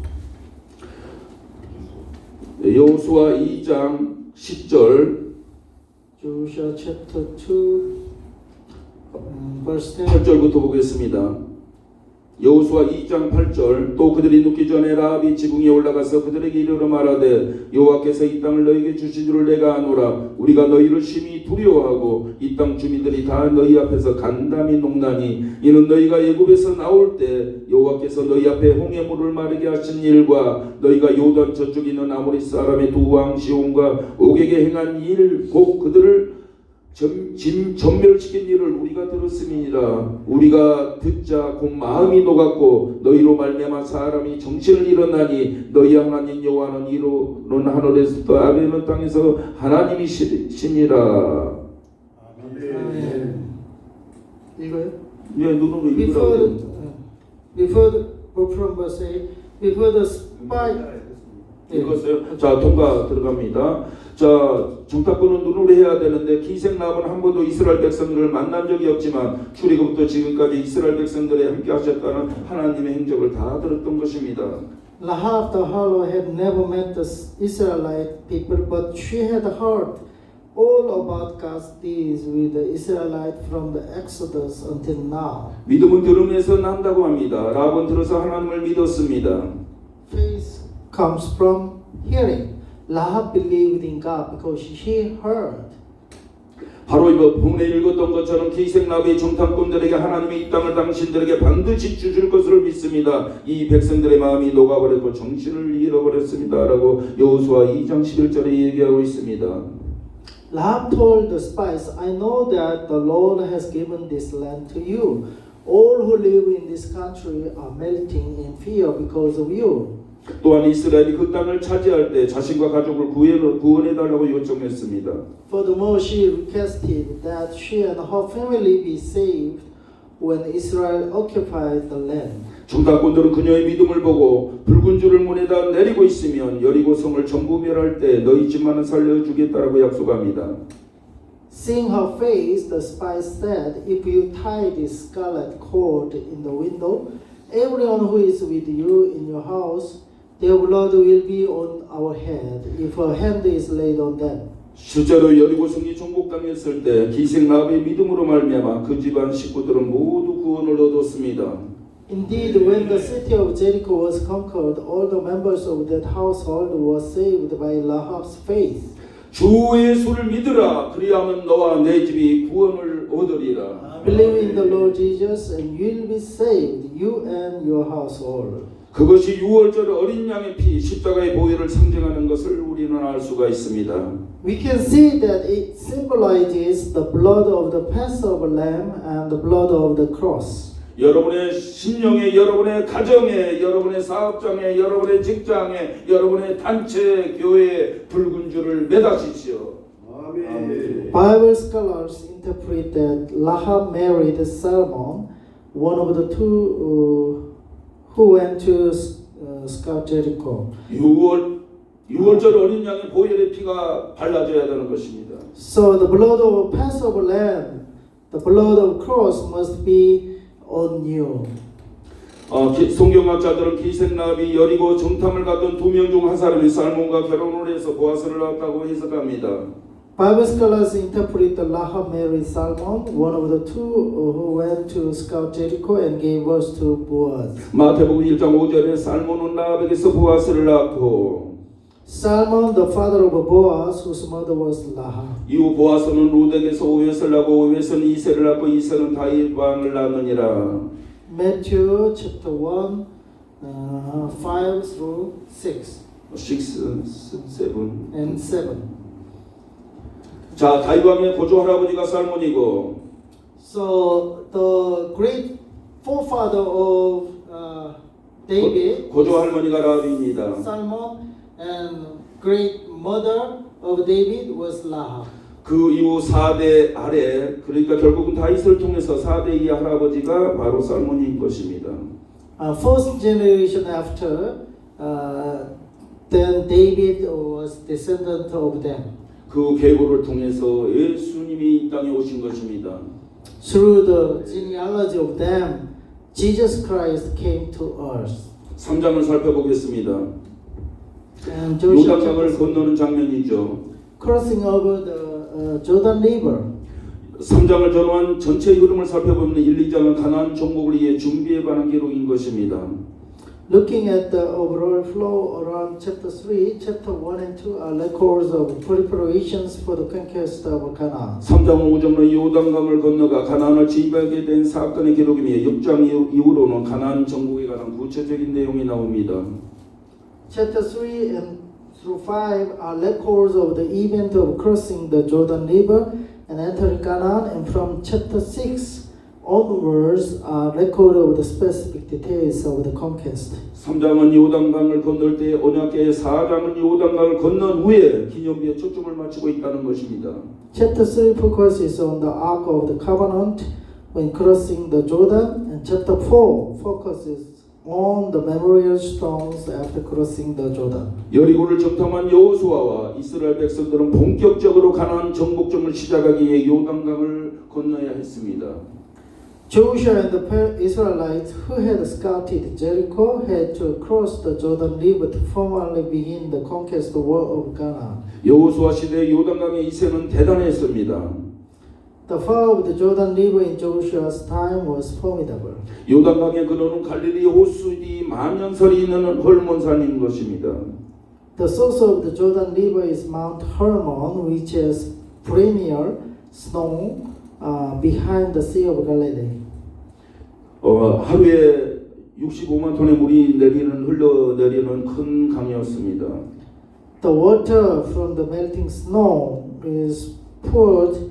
여호수아 2장 10절 Joshua chapter 2 verse 10. 8절부터 보겠습니다. 여호수아 2장 8절 또 그들이 눕기 전에 라합이 지붕에 올라가서 그들에게 이르러 말하되 여호와께서 이 땅을 너희에게 주신 줄을 내가 아노라. 우리가 너희를 심히 두려워하고 이 땅 주민들이 다 너희 앞에서 간담이 녹나니 이는 너희가 애굽에서 나올 때 여호와께서 너희 앞에 홍해물을 마르게 하신 일과 너희가 요단 저쪽 있는 아모리 사람의 두 왕 시온과 옥에게 행한 일 곧 그들을 전멸시킨 일을 우리가 들었음이니라. 우리가 듣자 곧 마음이 녹았고 너희로 말미암아 사람이 정신을 잃었나니 너희 하나님 여호와는 이로는 하늘에서 아래는 땅에서 하나님이시니라. 아멘. 이거요? 예, 눈으로 읽으라고. Before from verse 8, before the spy. 읽었어요? 자, 통과 들어갑니다. 자, 정탐꾼은 눈으로 해야 되는데 기생 라합은 한 번도 이스라엘 백성들을 만난 적이 없지만 출애굽부터 지금까지 이스라엘 백성들에 함께 하셨다는 하나님의 행적을 다 들었던 것입니다. Lahab the harlot had never met the Israelite people, but she had heard all about God's deeds with the Israelites from the Exodus until now. 믿음은 들음에서 난다고 합니다. 라합은 들어서 하나님을 믿었습니다. Faith comes from hearing. Lahab believed in God because she heard. 바로 이거 본에 읽었던 것처럼 기생 라합이 정탐꾼들에게 하나님의 이 땅을 당신들에게 반드시 주실 것을 믿습니다. 이 백성들의 마음이 녹아버렸고 정신을 잃어버렸습니다. 라고 여호수아 2장 11절에 얘기하고 있습니다. Lahab told the spies, I know that the Lord has given this land to you. All who live in this country are melting in fear because of you. 또한 이스라엘이 그 땅을 차지할 때 자신과 가족을 구원해달라고 요청했습니다. Furthermore, she requested that she and her family be saved when Israel occupied the land. 정탐꾼들은 그녀의 믿음을 보고 붉은 줄을 문에다 내리고 있으면 여리고 성을 전부 멸할 때 너희 집만은 살려주겠다라고 약속합니다. Seeing her face, the spies said, "If you tie this scarlet cord in the window, everyone who is with you in your house, their blood will be on our head if a hand is laid on them." 실제로 여리고 성이 정복당했을 때 기생 라합의 믿음으로 말미암아 그 집안 식구들은 모두 구원을 얻었습니다. Indeed, when the city of Jericho was conquered, all the members of that household were saved by Rahab's faith. 주 예수를 믿으라 그리하면 너와 내 집이 구원을 얻으리라. Believe in the Lord Jesus and you will be saved, you and your household. 그것이 유월절 어린 양의 피 십자가의 보혈을 상징하는 것을 우리는 알 수가 있습니다. We can see that it symbolizes the blood of the Passover lamb and the blood of the cross. 여러분의 신령에, 여러분의 가정에, 여러분의 사업장에, 여러분의 직장에, 여러분의 단체, 교회에 붉은 줄을 매다십시오. 아멘. Bible scholars interpret that Rahab married Salmon, one of the two who went to scout Jericho. 유월절 어린 양의 보혈의 피가 발라져야 되는 것입니다. So the blood of Passover lamb, the blood of cross must be on you. 성경학자들은 기생라합이 여리고 정탐을 갔던 두 명 중 한 사람이 살몬과 결혼을 해서 보아스를 낳았다고 해석합니다. Bible scholars interpret the Rahab married Salmon, one of the two who went to scout Jericho and gave birth to Boaz. 마태복음 1장 5절에 살몬은 라합에게서 보아스를 낳고 Salmon, the father of Boaz, whose mother was Rahab. 이후 보아스는 룻에게서 오벳을 낳고 오벳은 이새를 낳고 이새는 다윗 왕을 낳느니라. Matthew chapter 1, 5 through 6 6, 7. and 7. 자, 다윗 왕의 고조 할아버지가 살몬이고 So the great forefather of David, 고조 할머니가 라합입니다. Salmon, and great mother of David was Rahab. 그 이후 4대 아래, 그러니까 결국은 다윗을 통해서 4대 이 할아버지가 바로 살몬인 것입니다. First generation after, then David was descendant of them. 그 계보를 통해서 예수님이 이 땅에 오신 것입니다. Through the genealogy of them, Jesus Christ came to earth. 3장을 살펴보겠습니다. And Joshua 요단강을 chapter 건너는 장면이죠. crossing over the Jordan River. 3장을 전후한 전체 흐름을 살펴보면 1, 2장은 가나안 정복을 위해 준비에 관한 기록인 것입니다. Looking at the overall flow around chapter 3, chapter 1 and 2 are records of preparations for the conquest of Canaan. 3장 5절은 요단강을 건너가 가나안을 지배하게 된 사건의 기록이며 6장 이후로는 가나안 정복에 관한 구체적인 내용이 나옵니다. Chapter 3 and through 5 are records of the event of crossing the Jordan River and entering Canaan, and from chapter 6 onwards are record of the specific details of the conquest. 3장은 요단강을 건널 때 언약궤, 4장은 요단강을 건넌 후에 기념비에 초점을 맞추고 있다는 것입니다. Chapter 3 focuses on the Ark of the Covenant when crossing the Jordan, and chapter 4 focuses on the memorial stones after crossing the Jordan. 여리고를 정탐한 여호수아와 이스라엘 백성들은 본격적으로 가나안 정복전을 시작하기 위해 요단강을 건너야 했습니다. Joshua and the Israelites who had scouted Jericho had to cross the Jordan River to formally begin the conquest war of Canaan. 여호수아 시대 요단강의 이세는 대단했습니다. The flow of the Jordan River in Joshua's time was formidable. 요단강의 근원은 갈릴리 호수디 만년설이 있는 헐몬산인 것입니다. The source of the Jordan River is Mount Hermon, which has perennial snow behind the Sea of Galilee. 하루에 65만 톤의 물이 흘러내리는 큰 강이었습니다. The water from the melting snow is poured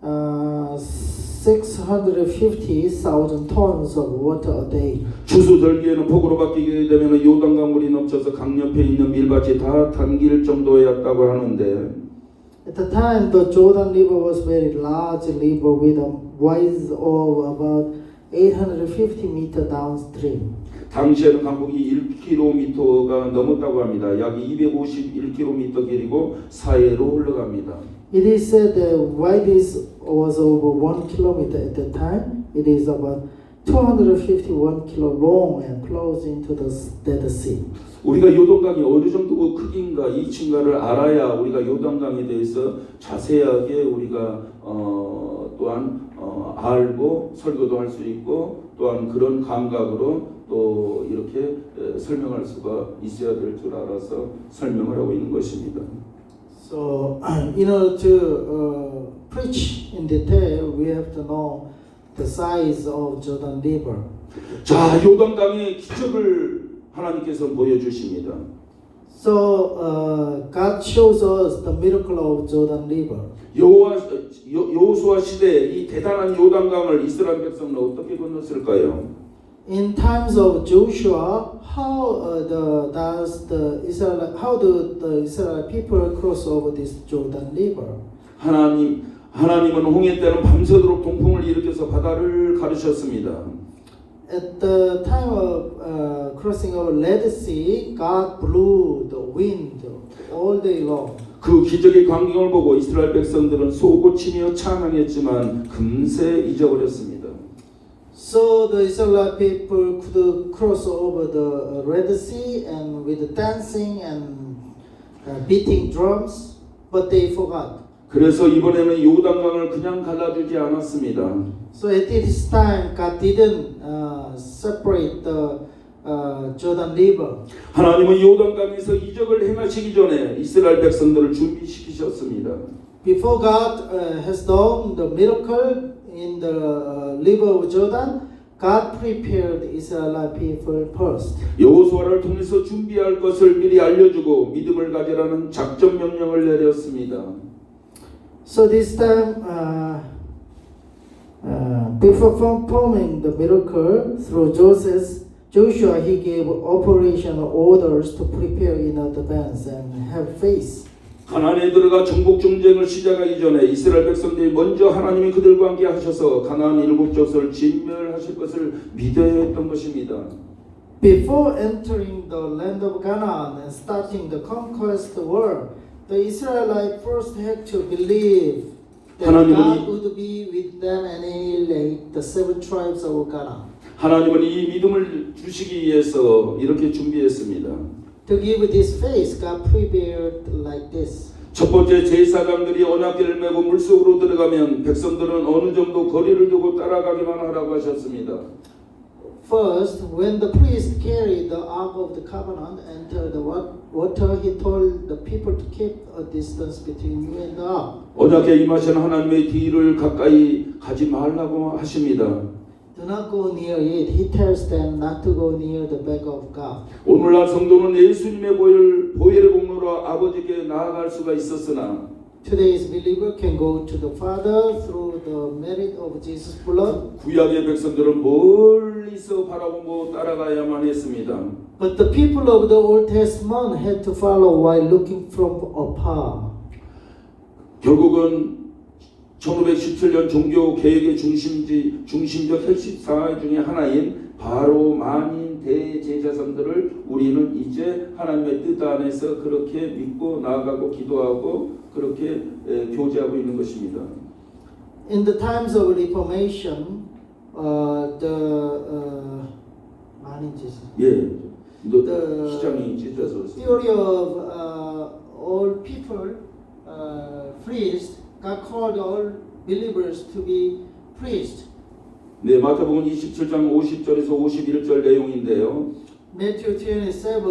650,000 tons of water a day. 추수절기에는 폭우로 바뀌게 되면 요단강 물이 넘쳐서 강 옆에 있는 밀밭이 다 잠길 정도였다고 하는데 At the time, the Jordan River was very large river with a width of about 850 meter downstream. 당시에는 강북이 1km가 넘었다고 합니다. 약 251km 길이고 사해로 흘러갑니다. It is said the widest was over 1 kilometer at that time. It is about 251 kilo long and flows into the Dead Sea. 우리가 요단강이 어느 정도 크기인가 이친가를 알아야 우리가 요단강에 대해서 자세하게 우리가 또한 알고 설교도 할 수 있고 또한 그런 감각으로 또 이렇게 설명할 수가 있어야 될 줄 알아서 설명을 하고 있는 것입니다. So, in order to preach in detail, we have to know the size of Jordan River. 자, 요단강의 기적을 하나님께서 보여주십니다. So, God shows us the miracle of Jordan River. 여호수아 시대에 이 대단한 요단강을 이스라엘 백성은 어떻게 건넜을까요? In times of Joshua, how do the Israel people cross over this Jordan River? 하나님은 홍해 때는 밤새도록 동풍을 일으켜서 바다를 가르셨습니다. At the time of crossing over Red Sea, God blew the wind all day long. 그 기적의 광경을 보고 이스라엘 백성들은 쏘고치며 찬양했지만 금세 잊어버렸습니다. So the Israelite people could cross over the Red Sea and with dancing and beating drums, but they forgot. 그래서 이번에는 요단강을 그냥 갈라주지 않았습니다. So at this time, God didn't separate the Jordan River. 하나님은 요단강에서 이적을 행하시기 전에 이스라엘 백성들을 준비시키셨습니다. Before God has done the miracle in the river of Jordan, God prepared the Israelite people first. 여호수아를 통해서 준비할 것을 미리 알려주고 믿음을 가지라는 작전 명령을 내렸습니다. So this time, before performing the miracle through Joshua, he gave operational orders to prepare in advance and have faith. 가나안에 들어가 정복 정쟁을 시작하기 전에 이스라엘 백성들이 먼저 하나님이 그들과 함께 하셔서 가나안 일곱 족속을 진멸하실 것을 믿어야 했던 것입니다. Before entering the land of Canaan and starting the conquest war, the Israelites first had to believe that God would be with them and annihilate the 7 tribes of Canaan. 하나님은 이 믿음을 주시기 위해서 이렇게 준비했습니다. To give this faith, God prepared like this. 첫 번째 제사장들이 언약궤를 메고 물속으로 들어가면 백성들은 어느 정도 거리를 두고 따라가기만 하라고 하셨습니다. First, when the priest carried the ark of the covenant entered the water, he told the people to keep a distance between you and the ark. 언약궤 임하신 하나님의 뒤를 가까이 가지 말라고 하십니다. Do not go near it. He tells them not to go near the back of God. 오늘날 성도는 예수님의 보혈의 공로로 아버지께 나아갈 수가 있었으나 Today's believer can go to the Father through the merit of Jesus' blood. 구약의 백성들은 멀리서 바라보고 따라가야만 했습니다. But the people of the Old Testament had to follow while looking from afar. 결국은 1517년 종교 개혁의 중심적 핵심 사항 중에 하나인 바로 만인 대제사장들을 우리는 이제 하나님의 뜻 안에서 그렇게 믿고 나아가고 기도하고 그렇게 교제하고 있는 것입니다. In the times of Reformation, 만인 제사. 예, The 시장이 찢어서 theory of all people, priests, God called all believers to be priests. 네, 마태복음 27장 50절에서 51절 내용인데요. Matthew 27,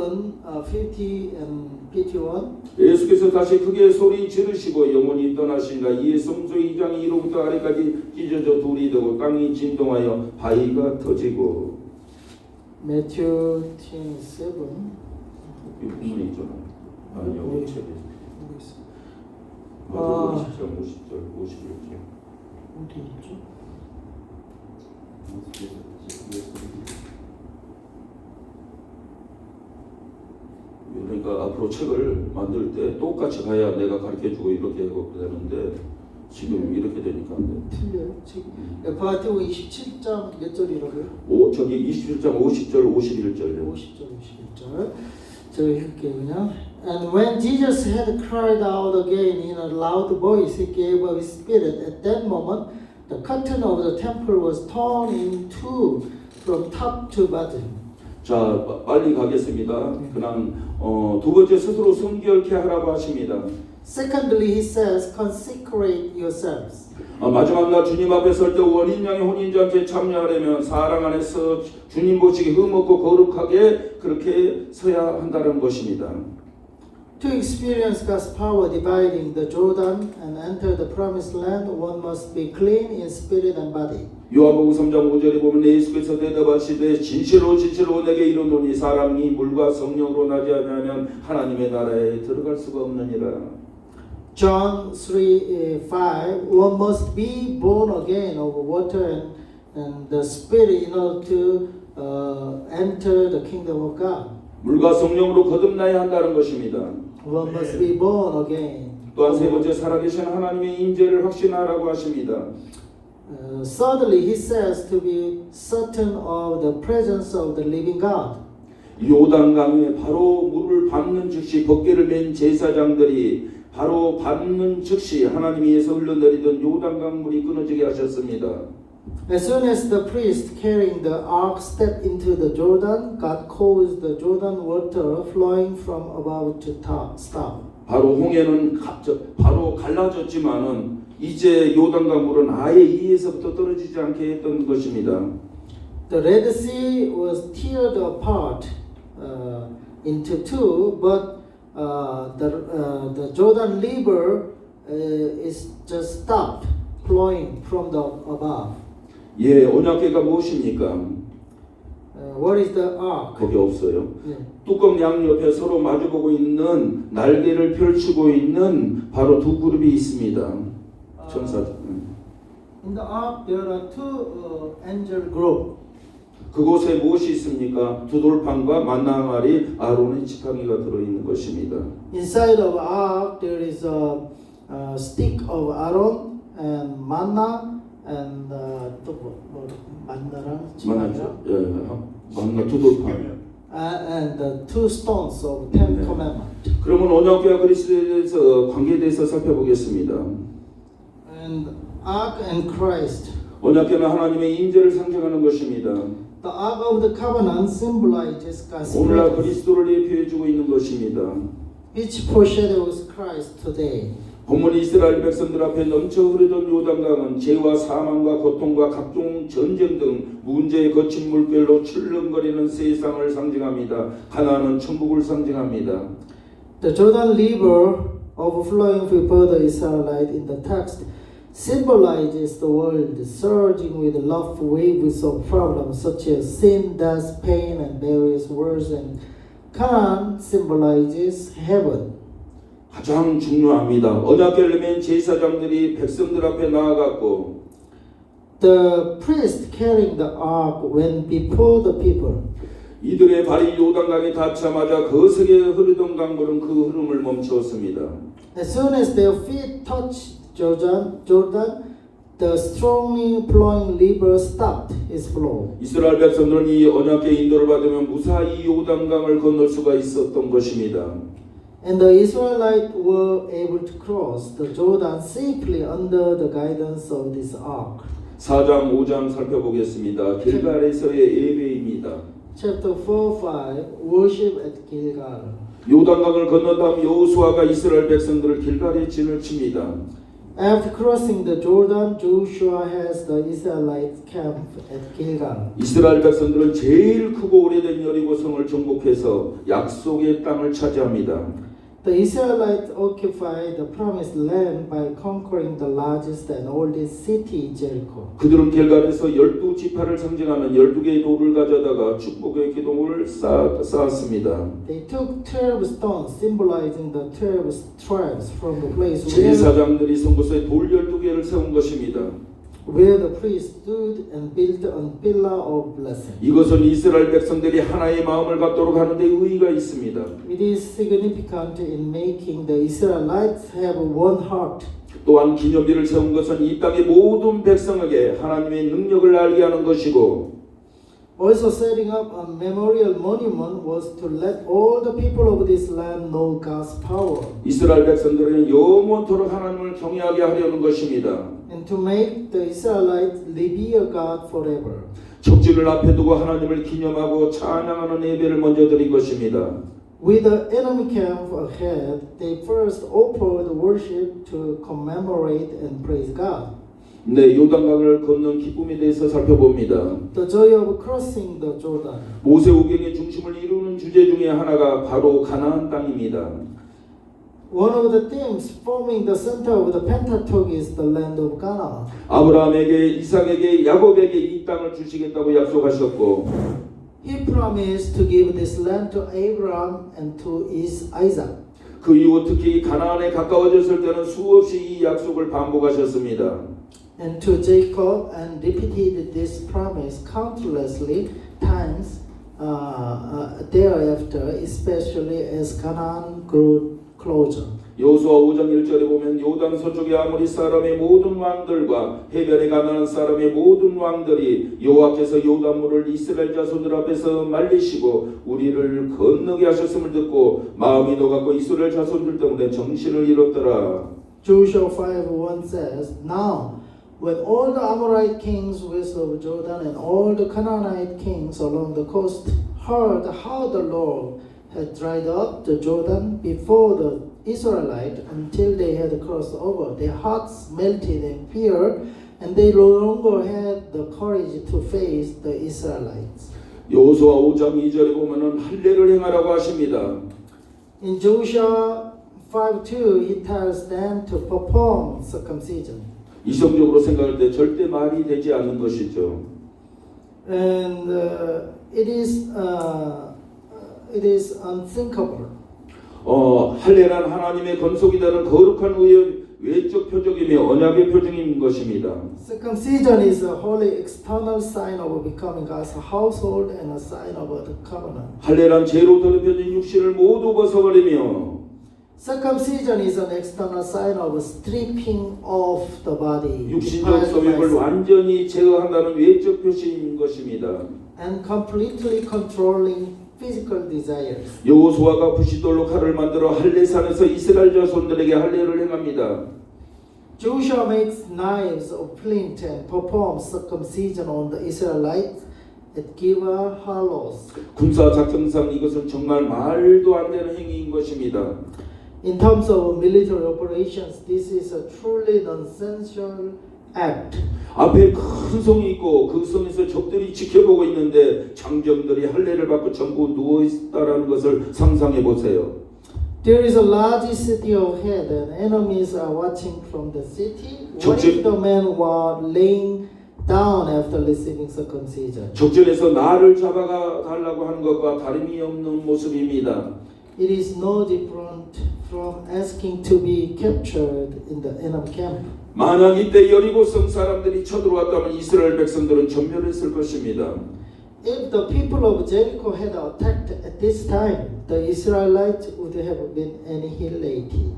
50 and 51. 예수께서 다시 크게 소리 지르시고 영원히 떠나시니라. 이에 성소 2장이 위로부터 아래까지 찢어져 둘이 되고 땅이 진동하여 바위가 터지고. Matthew 27. 이 부분이 있잖아요. 아니요, 책에. 아. 마태복음 27장 50절, 51절. 어디 있죠? 그러니까 앞으로 책을 만들 때 똑같이 가야 내가 가르쳐주고 이렇게 하고 되는데 지금 이렇게 되니까 안 돼. 틀려요. 지금 바티오 27장 몇 절이라고요? 저기 27장 50절 51절. 50절 51절. 저 읽을게요 그냥. And when Jesus had cried out again in a loud voice, he gave up his spirit. At that moment, the curtain of the temple was torn in two from top to bottom. 자, 빨리 가겠습니다. 그냥 두 번째 스스로 성결케 하라고 하십니다. Secondly, he says, consecrate yourselves. 마지막 날 주님 앞에 설 때 원인 양의 혼인잔치에 참여하려면 사랑 안에서 주님 보시기 흠없고 거룩하게 그렇게 서야 한다는 것입니다. To experience God's power dividing the Jordan and enter the promised land, one must be clean in spirit and body. 요한복음 3장 5절에 보면 예수께서 대답하시되 진실로 진실로 내게 이르노니 사람이 물과 성령으로 나지 않으면 하나님의 나라에 들어갈 수가 없느니라. John 3:5, one must be born again of water and the spirit in order to enter the kingdom of God. 물과 성령으로 거듭나야 한다는 것입니다. One must be born again. 또한 세 번째 살아계신 하나님의 임재를 확신하라고 하십니다. Thirdly, he says to be certain of the presence of the living God. 요단강에 바로 물을 밟는 즉시 벗개를 맨 제사장들이 바로 밟는 즉시 하나님 위에서 흘러내리던 요단강 물이 끊어지게 하셨습니다. As soon as the priest carrying the ark stepped into the Jordan, God caused the Jordan water flowing from above to stop. 바로 홍해는 바로 갈라졌지만은 이제 요단강 물은 아예 이에서부터 떨어지지 않게 했던 것입니다. The Red Sea was teared apart into two, but the Jordan River is just stopped flowing from the above. 예, 언약궤가 무엇입니까? What is the ark? 거기 없어요. 네. 뚜껑 양옆에 서로 마주보고 있는 날개를 펼치고 있는 바로 두 그룹이 있습니다. 천사. In the ark there are two angel group. 그곳에 무엇이 있습니까? 두 돌판과 만나 항아리 아론의 지팡이가 들어있는 것입니다. Inside of ark there is a stick of Aaron and manna and 또 만나랑 만나죠. 예, 만나 두 돌판. and the two stones of Ten 네. Commandments. 그러면 언약궤와 그리스도에 대해서 관계에 대해서 살펴보겠습니다. And ark and Christ. 언약궤는 하나님의 임재를 상징하는 것입니다. The ark of the covenant symbolizes God's 오늘날 presence, 그리스도를 예표해주고 있는 것입니다. which foreshadows Christ today. 본문 이스라엘 백성들 앞에 넘쳐 흐르던 요단강은 죄와 사망과 고통과 각종 전쟁 등 문제의 거친 물결로 출렁거리는 세상을 상징합니다. 가나안은 천국을 상징합니다. The Jordan River overflowing before the Israelite in the text symbolizes the world surging with rough waves of problems such as sin, death, pain, and various wars, and Canaan symbolizes heaven. 가장 중요합니다. 언약궤를 맨 제사장들이 백성들 앞에 나아갔고 The priest carrying the ark went before the people. 이들의 발이 요단강에 닿자마자 거세게 흐르던 강물은 그 흐름을 멈추었습니다. As soon as their feet touched Jordan, the strongly flowing river stopped its flow. 이스라엘 백성들은 이 언약궤 인도를 받으면 무사히 요단강을 건널 수가 있었던 것입니다. And the Israelites were able to cross the Jordan safely under the guidance of this ark. 4장 5장 살펴보겠습니다. 길갈에서의 예배입니다. Chapter 4-5 Worship at Gilgal. 요단강을 건넌 다음 여호수아가 이스라엘 백성들을 길갈에 진을 칩니다. After crossing the Jordan, Joshua has the Israelites camp at Gilgal. 이스라엘 백성들은 제일 크고 오래된 여리고성을 정복해서 약속의 땅을 차지합니다. The Israelites occupied the promised land by conquering the largest and oldest city, Jericho. 그들은 길갈에서 12지파를 상징하는 12개의 돌을 가져다가 축복의 기둥을 쌓았습니다. They took 12 stones symbolizing the 12 tribes from the place where 제사장들이 선 곳에 돌 12개를 세운 것입니다. the priest stood and built a pillar of blessing. 이것은 이스라엘 백성들이 하나의 마음을 갖도록 하는 데 의의가 있습니다. It is significant in making the Israelites have one heart. 또한 기념비를 세운 것은 이 땅의 모든 백성에게 하나님의 능력을 알게 하는 것이고 Also setting up a memorial monument was to let all the people of this land know God's power 이스라엘 백성들은 영원토록 하나님을 경외하게 하려는 것입니다. and to make the Israelites revere God forever. 적진을 앞에 두고 하나님을 기념하고 찬양하는 예배를 먼저 드린 것입니다. With the enemy camp ahead, they first offered worship to commemorate and praise God. 네, 요단강을 건넌 기쁨에 대해서 살펴봅니다. The joy of crossing the Jordan. 모세오경의 중심을 이루는 주제 중에 하나가 바로 가나안 땅입니다. One of the themes forming the center of the Pentateuch is the land of Canaan. 아브라함에게, 이삭에게, 야곱에게 이 땅을 주시겠다고 약속하셨고 He promised to give this land to Abraham and to his Isaac. 그 이후 특히 가나안에 가까워졌을 때는 수없이 이 약속을 반복하셨습니다. And to Jacob and repeated this promise countlessly times thereafter, especially as Canaan grew closer. 여호수아 5장 1절에 보면 요단 서쪽의 아모리 사람의 모든 왕들과 해변에 가난한 사람의 모든 왕들이 여호와께서 요단물을 이스라엘 자손들 앞에서 말리시고 우리를 건너게 하셨음을 듣고 마음이 녹았고 이스라엘 자손들 때문에 정신을 잃었더라. Joshua 5:1 says, Now when all the Amorite kings west of Jordan and all the Canaanite kings along the coast heard how the Lord had dried up the Jordan before the Israelites until they had crossed over, their hearts melted in fear, and they no longer had the courage to face the Israelites. 여호수아 5장 2절에 보면은 할례를 행하라고 하십니다. In Joshua 5:2, he tells them to perform circumcision. 이성적으로 생각할 때 절대 말이 되지 않는 것이죠. And it is unthinkable. 할례란 하나님의 건속이 되는 거룩한 의의 외적 표적이며 언약의 표징인 것입니다. Circumcision is a holy external sign of becoming God's household and a sign of the covenant. 할례란 죄로 더럽혀진 육신을 모두 벗어버리며 Circumcision is an external sign of stripping off the body, 육신적 소욕을 완전히 제어한다는 외적 표시인 것입니다. and completely controlling physical desires. 여호수아가 부싯돌로 칼을 만들어 할례산에서 이스라엘 자손들에게 할례를 행합니다. Joshua makes knives of flint and performs circumcision on the Israelites at Gibeah Halos. 군사 작전상 이것은 정말 말도 안 되는 행위인 것입니다. In terms of military operations, this is a truly nonsensical act. 앞에 큰 성이 있고 그 성에서 적들이 지켜보고 있는데 장정들이 할례를 받고 전부 누워 있다라는 것을 상상해 보세요. There is a large city ahead, and enemies are watching from the city. What if the men were laying down after receiving circumcision? 적전에서 나를 잡아가 달라고 하는 것과 다름이 없는 모습입니다. It is no different from asking to be captured in the enemy camp. 만약 이때 여리고성 사람들이 쳐들어왔다면 이스라엘 백성들은 전멸했을 것입니다. If the people of Jericho had attacked at this time, the Israelites would have been annihilated.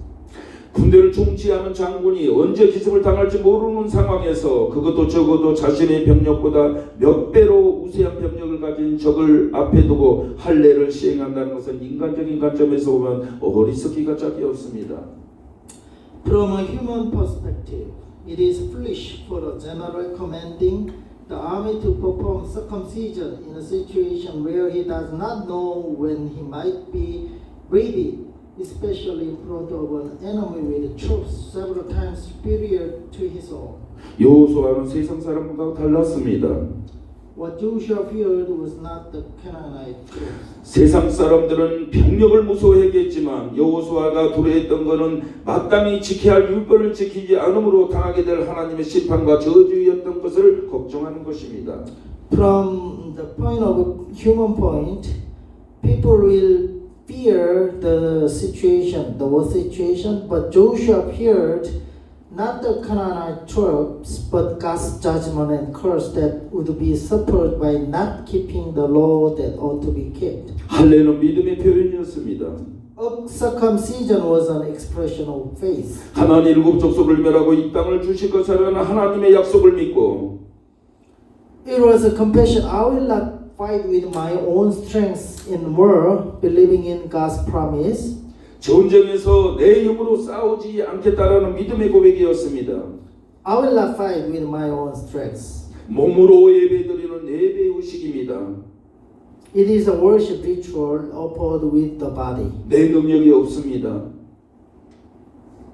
군대를 총지하는 장군이 언제 기습을 당할지 모르는 상황에서 그것도 적어도 자신의 병력보다 몇 배로 우세한 병력을 가진 적을 앞에 두고 할례를 시행한다는 것은 인간적인 관점에서 보면 어리석기가 짝이 없습니다. From a human perspective, it is foolish for a general commanding the army to perform circumcision in a situation where he does not know when he might be ready, especially in front of an enemy with troops several times superior to his own. 여호수아는 세상 사람과 달랐습니다. What Joshua feared was not the Canaanite troops. 세상 사람들은 병력을 무서워했겠지만 여호수아가 두려워했던 것은 마땅히 지켜야 할 율법을 지키지 않음으로 당하게 될 하나님의 심판과 저주였던 것을 걱정하는 것입니다. From the point of human point, people will fear the situation, the war situation, but Joshua feared not the Canaanite troops, but God's judgment and curse that would be suffered by not keeping the law that ought to be kept. 할례는 믿음의 표현이었습니다. Circumcision was an expression of faith. 가나안 일곱 족속을 멸하고 이 땅을 주실 것이라는 하나님의 약속을 믿고 It was a confession. I will not fight with my own strength in war, believing in God's promise. 전쟁에서 내 힘으로 싸우지 않겠다라는 믿음의 고백이었습니다. I will not fight with my own strength. 몸으로 예배드리는 예배 의식입니다. It is a worship ritual offered with the body. 내 능력이 없습니다.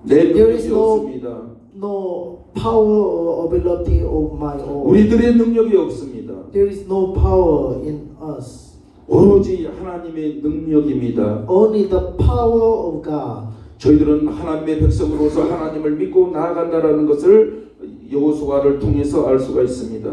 내 There is 능력이 없습니다. no power or ability of my own. 우리들의 능력이 없습니다. There is no power in us. 오로지 하나님의 능력입니다. Only the power of God. 저희들은 하나님의 백성으로서 하나님을 믿고 나아간다라는 것을 여호수아를 통해서 알 수가 있습니다.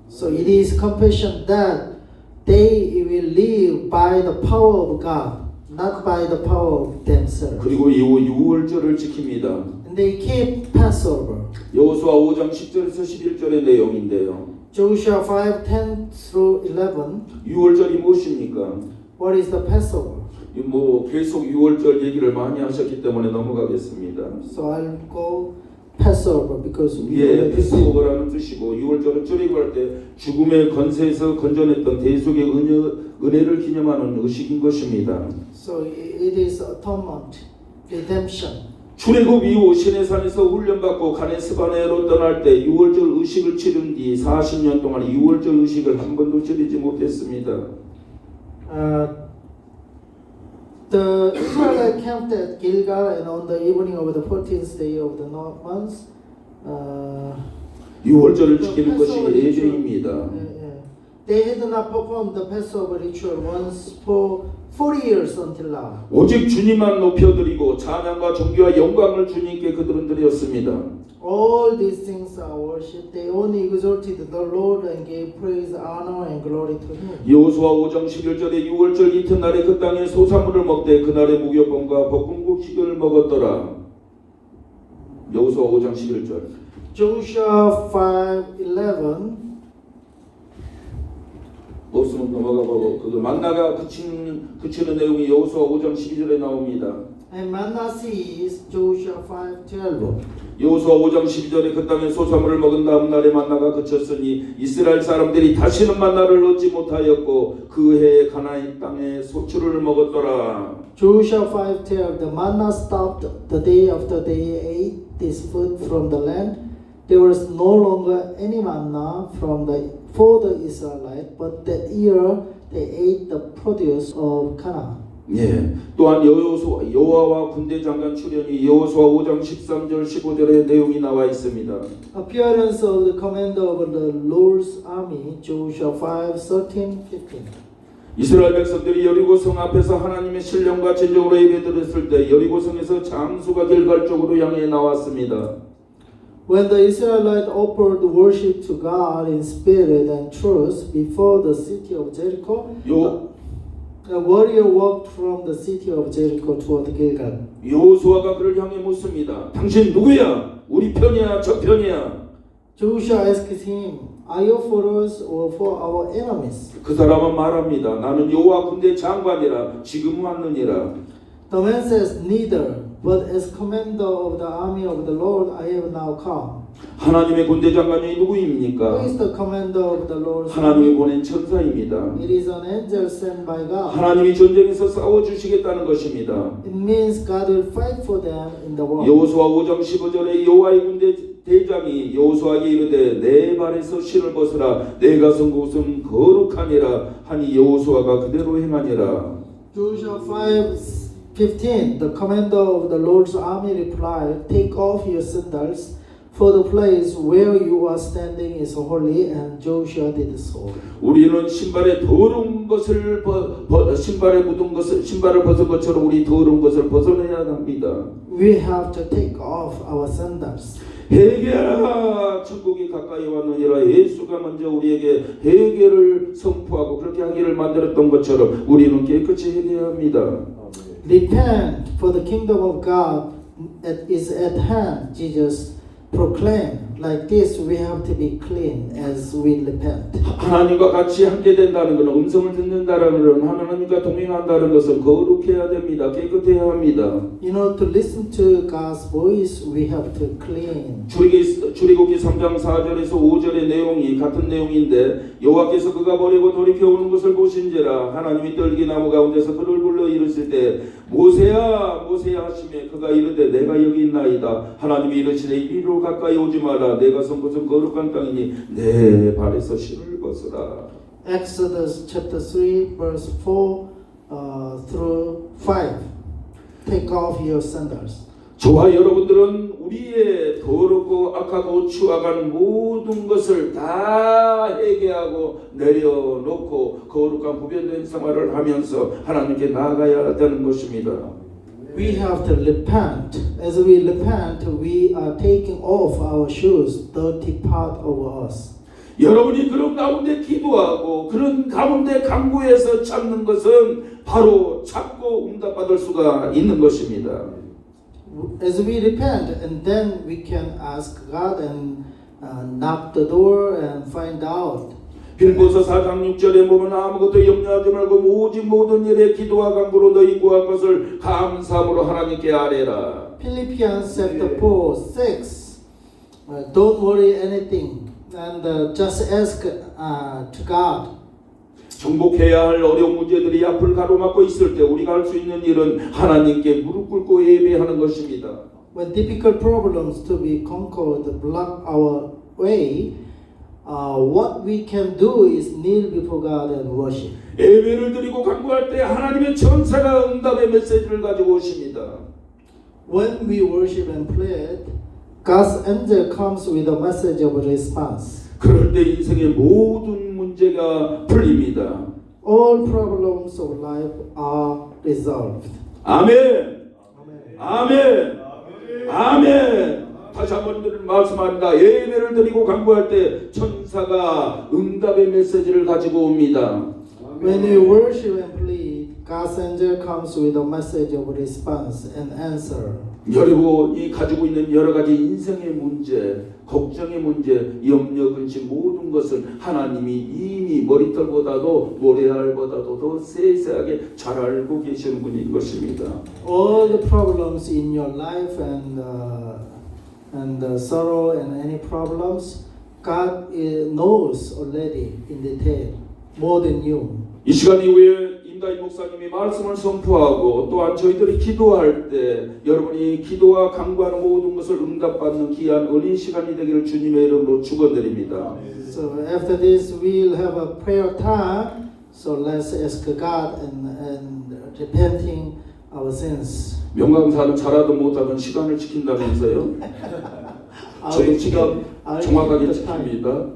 So it is confession that they will live by the power of God, not by the power of themselves. 그리고 이후 유월절을 지킵니다. And they keep Passover. 여호수아 5장 10절에서 11절의 내용인데요. Joshua 5:10 through 11. 유월절이 무엇입니까? What is the Passover? 뭐 계속 유월절 얘기를 많이 하셨기 때문에 넘어가겠습니다. So I'll go Passover because we 예, already said. 패스오버라는 뜻이고 유월절은 줄이고할 때 죽음의 권세에서 건져냈던 대속의 은혜를 기념하는 의식인 것입니다. So it is atonement, redemption. 출애굽 이후 시내산에서 훈련받고 가네스바네로 떠날 때 유월절 의식을 치른 뒤 40년 동안 유월절 의식을 한 번도 치르지 못했습니다. The Israelites camped at Gilgal, and on the evening of the 14th day of the month, 유월절을 the 지키는 것이 Passover ritual, 예배입니다. they had not performed the Passover ritual once for 40 years until now. 오직 주님만 높여드리고 찬양과 존귀와 영광을 주님께 그들은 드렸습니다. All these things are worship. They only exalted the Lord and gave praise, honor, and glory to Him. 여호수아 5장 11절에 유월절 이튿날에 그 땅에 소산물을 먹되 그날의 무교병과 볶음국식을 먹었더라. 여호수아 5장 11절. Joshua 5:11. 없으면 넘어가고 그 만나가 그치는 내용이 여호수아 5장 12절에 나옵니다. And manna ceased, Joshua 5:12. 여호수아 5장 12절에 그 땅에 소산물을 먹은 다음 날에 만나가 그쳤으니 이스라엘 사람들이 다시는 만나를 얻지 못하였고 그 해에 가나안 땅에 소출을 먹었더라. Joshua 5:12. The manna stopped the day after they ate this food from the land. There was no longer any manna for the Israelites, but that year they ate the produce of Canaan. 예. 또한 여호와와 군대 장관 출현이 여호수아 5장 13절 15절의 내용이 나와 있습니다. Appearance of the commander of the Lord's army, Joshua 5:13-15. 이스라엘 백성들이 여리고성 앞에서 하나님의 신령과 진정으로 예배드렸을 때 여리고성에서 장수가 길갈 쪽으로 향해 나왔습니다. When the Israelites offered worship to God in spirit and truth before the city of Jericho, a warrior walked from the city of Jericho toward Gilgal. 여호수아가 그를 향해 묻습니다. 당신 누구야? 우리 편이야? 저 편이야? Joshua asked him, "Are you for us or for our enemies?" 그 사람은 말합니다. 나는 여호와 군대 장관이라 지금 왔느니라. The man says, "Neither, but as commander of the army of the Lord, I have now come." 하나님의 군대 장관이 Who 누구입니까? is the commander of the Lord's 하나님이 army? 보낸 천사입니다. It is an angel sent by God. 하나님이 전쟁에서 싸워주시겠다는 것입니다. It means God will fight for them in the war. 여호수아 5장 15절에 여호와의 군대 대장이 여호수아에게 이르되 내 발에서 신을 벗으라 내가 선 곳은 거룩하니라 하니 여호수아가 그대로 행하니라. Joshua 5:15. The commander of the Lord's army replied, "Take off your sandals, for the place where you are standing is holy." And Joshua did so. 우리는 신발에 더러운 것을 신발에 묻은 것을 신발을 벗은 것처럼 우리 더러운 것을 벗어내야 합니다. We have to take off our sandals. 회개하라 천국이 가까이 왔느니라. 예수가 먼저 우리에게 회개를 선포하고 그렇게 하기를 만들었던 것처럼 우리는 깨끗이 회개해야 합니다. Repent, for the kingdom of God is at hand, Jesus proclaimed. like this, we have to be clean as we repent. 하나님과 같이 함께 된다는 것은 음성을 듣는다는 것은 하나님과 동행한다는 것은 거룩해야 됩니다. 깨끗해야 합니다. You know, to listen to God's voice, we have to clean. 출애굽기 3장 4절에서 5절의 내용이 같은 내용인데 여호와께서 그가 버리고 돌이켜오는 것을 보신지라 하나님이 떨기나무 가운데서 그를 불러 이르실 때 모세야 모세야 하시매 그가 이르되 내가 여기 있나이다. 하나님이 이르시되 이리로 가까이 오지 마라. 내가 선 곳은 거룩한 땅이니 내 발에서 실을 벗으라. Exodus chapter 3, verse 4 through 5. Take off your sandals. 저와 여러분들은 우리의 더럽고 악하고 추악한 모든 것을 다 회개하고 내려놓고 거룩한 구별된 생활을 하면서 하나님께 나아가야 되는 것입니다. We have to repent. As we repent, we are taking off our shoes, dirty part of us. 여러분이 그런 가운데 기도하고 그런 가운데 간구해서 찾는 것은 바로 찾고 응답받을 수가 있는 것입니다. As we repent, and then we can ask God and knock the door and find out. 빌보서 4장 6절에 보면 아무것도 염려하지 말고 오직 모든 일에 기도와 간구로 너희 구할 것을 감사함으로 하나님께 아뢰라. Philippians chapter 4, 6. Don't worry anything, and just ask to God. 정복해야 할 어려운 문제들이 앞을 가로막고 있을 때 우리가 할 수 있는 일은 하나님께 무릎 꿇고 예배하는 것입니다. When difficult problems to be conquered block our way, what we can do is kneel before God and worship. 예배를 드리고 간구할 때 하나님의 천사가 응답의 메시지를 가지고 오십니다. When we worship and pray, God's angel comes with a message of response. 그럴 때 인생의 모든 문제가 풀립니다. All problems of life are resolved. 아멘. 아멘. 아멘. 다시 한번 말씀합니다. 예배를 드리고 간구할 때 천사가 응답의 메시지를 가지고 옵니다. When we worship and plead, God's angel comes with a message of response and answer. 여러분이 가지고 있는 여러 가지 인생의 문제, 걱정의 문제, 염려, 근심 모든 것을 하나님이 이미 머리털보다도 모래알보다도 더 세세하게 잘 알고 계시는 분인 것입니다. All the problems in your life and sorrow and any problems, God knows already in detail more than you. 이 시간 이후에 임다희 목사님이 말씀을 선포하고 또한 저희들이 기도할 때 여러분이 기도와 간구하는 모든 것을 응답받는 귀한 은혜 시간이 되기를 주님의 이름으로 축원드립니다. So after this, we'll have a prayer time. So let's ask God and repenting our sins. 명강사는 잘하든 못하든 시간을 지킨다면서요? 저도 시간 정확하게 지킵니다.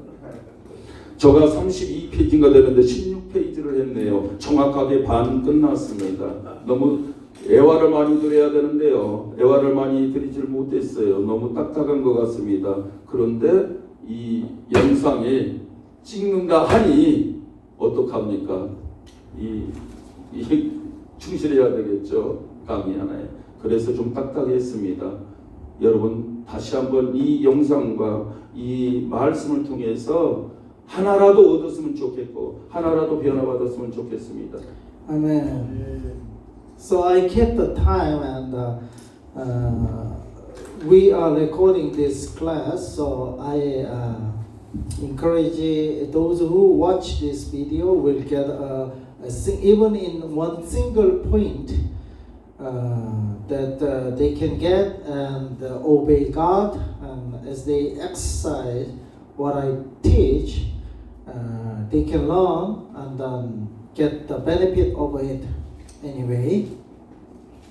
저가 32페이지인가 되는데 16페이지를 했네요. 정확하게 반 끝났습니다. 너무 애화를 많이 드려야 되는데요. 애화를 많이 드리질 못했어요. 너무 딱딱한 것 같습니다. 그런데 이 영상에 찍는다 하니 어떡합니까? 이 충실해야 되겠죠. 강의 하나에. 그래서 좀 딱딱했습니다. 여러분 다시 한번 이 영상과 이 말씀을 통해서 하나라도 얻었으면 좋겠고 하나라도 변화받았으면 좋겠습니다. Amen. So I kept the time and we are recording this class. So I encourage those who watch this video will get even in one single point that they can get and obey God, and as they exercise what I teach, they can learn and then get the benefit of it anyway.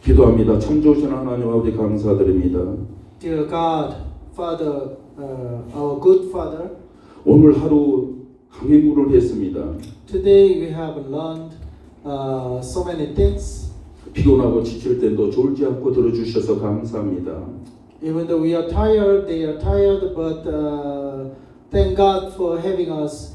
기도합니다. 참 좋으신 하나님 아버지 감사드립니다. Dear God, Father, our good Father, 오늘 하루 강행군을 했습니다. today we have learned so many things. 피곤하고 지칠 때도 졸지 않고 들어주셔서 감사합니다. Even though we are tired, they are tired, but thank God for having us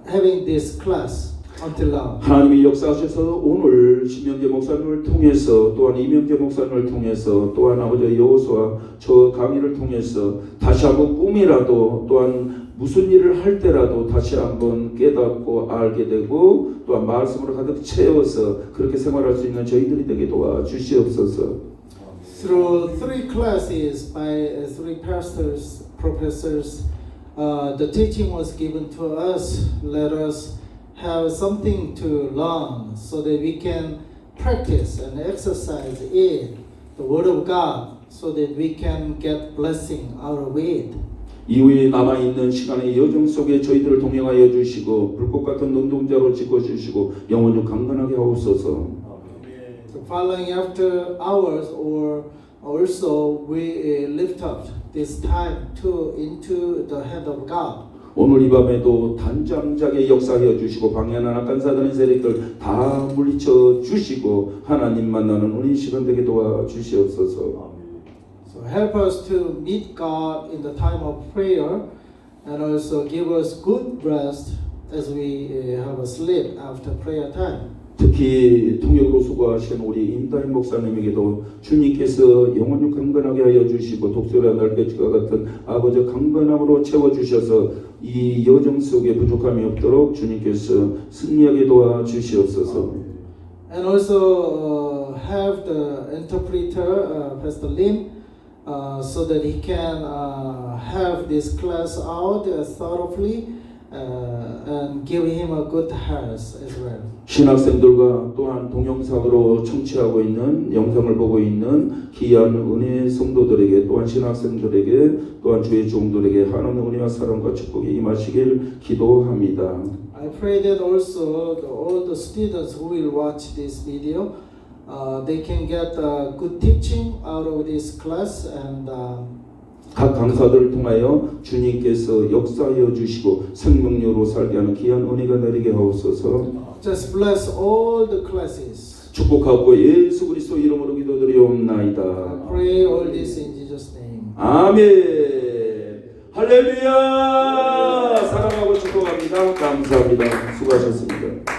having this class. until now. 하나님이 역사하셔서 오늘 신명재 목사님을 통해서 또한 이명재 목사님을 통해서 또한 아버지 여호수아 저 강의를 통해서 다시 한번 꿈이라도 또한 무슨 일을 할 때라도 다시 한번 깨닫고 알게 되고 또한 말씀으로 가득 채워서 그렇게 생활할 수 있는 저희들이 되게 도와주시옵소서. Through 3 classes by 3 pastors, professors, the teaching was given to us. Let us have something to learn so that we can practice and exercise it, the Word of God, so that we can get blessing out of it. 이후에 남아있는 시간의 여정 속에 저희들을 동행하여 주시고 불꽃 같은 눈동자로 지켜주시고 영혼을 강건하게 하옵소서. So following after hours, or also we lift up this time into the hand of God. 오늘 이 밤에도 단장자게 역사하여 주시고 방해하는 악한 사단의 세력들 다 물리쳐 주시고 하나님 만나는 우리 시간 되게 도와주시옵소서. So help us to meet God in the time of prayer, and also give us good rest as we have a sleep after prayer time. 특히 통역으로 수고하신 우리 임다임 목사님에게도 주님께서 영혼을 강건하게 하여 주시고 독수리와 날개치과 같은 아버지 강건함으로 채워주셔서 이 여정 속에 부족함이 없도록 주님께서 승리하게 도와주시옵소서. And also have the interpreter, Pastor Lim, so that he can have this class out thoroughly and give him a good heart as well. 신학생들과 또한 동영상으로 청취하고 있는 영상을 보고 있는 귀한 은혜 성도들에게 또한 신학생들에게 또한 주의 종들에게 하나님의 은혜와 사랑과 축복이 임하시길 기도합니다. I pray that also all the students who will watch this video, they can get good teaching out of this class, and 각 강사들을 통하여 주님께서 역사하여 주시고 생명력으로 살게 하는 귀한 은혜가 내리게 하옵소서. just bless all the classes. 축복하고 예수 그리스도 이름으로 기도드리옵나이다. Pray all this in Jesus' name. 아멘. 할렐루야. 사랑하고 축복합니다. 감사합니다. 수고하셨습니다.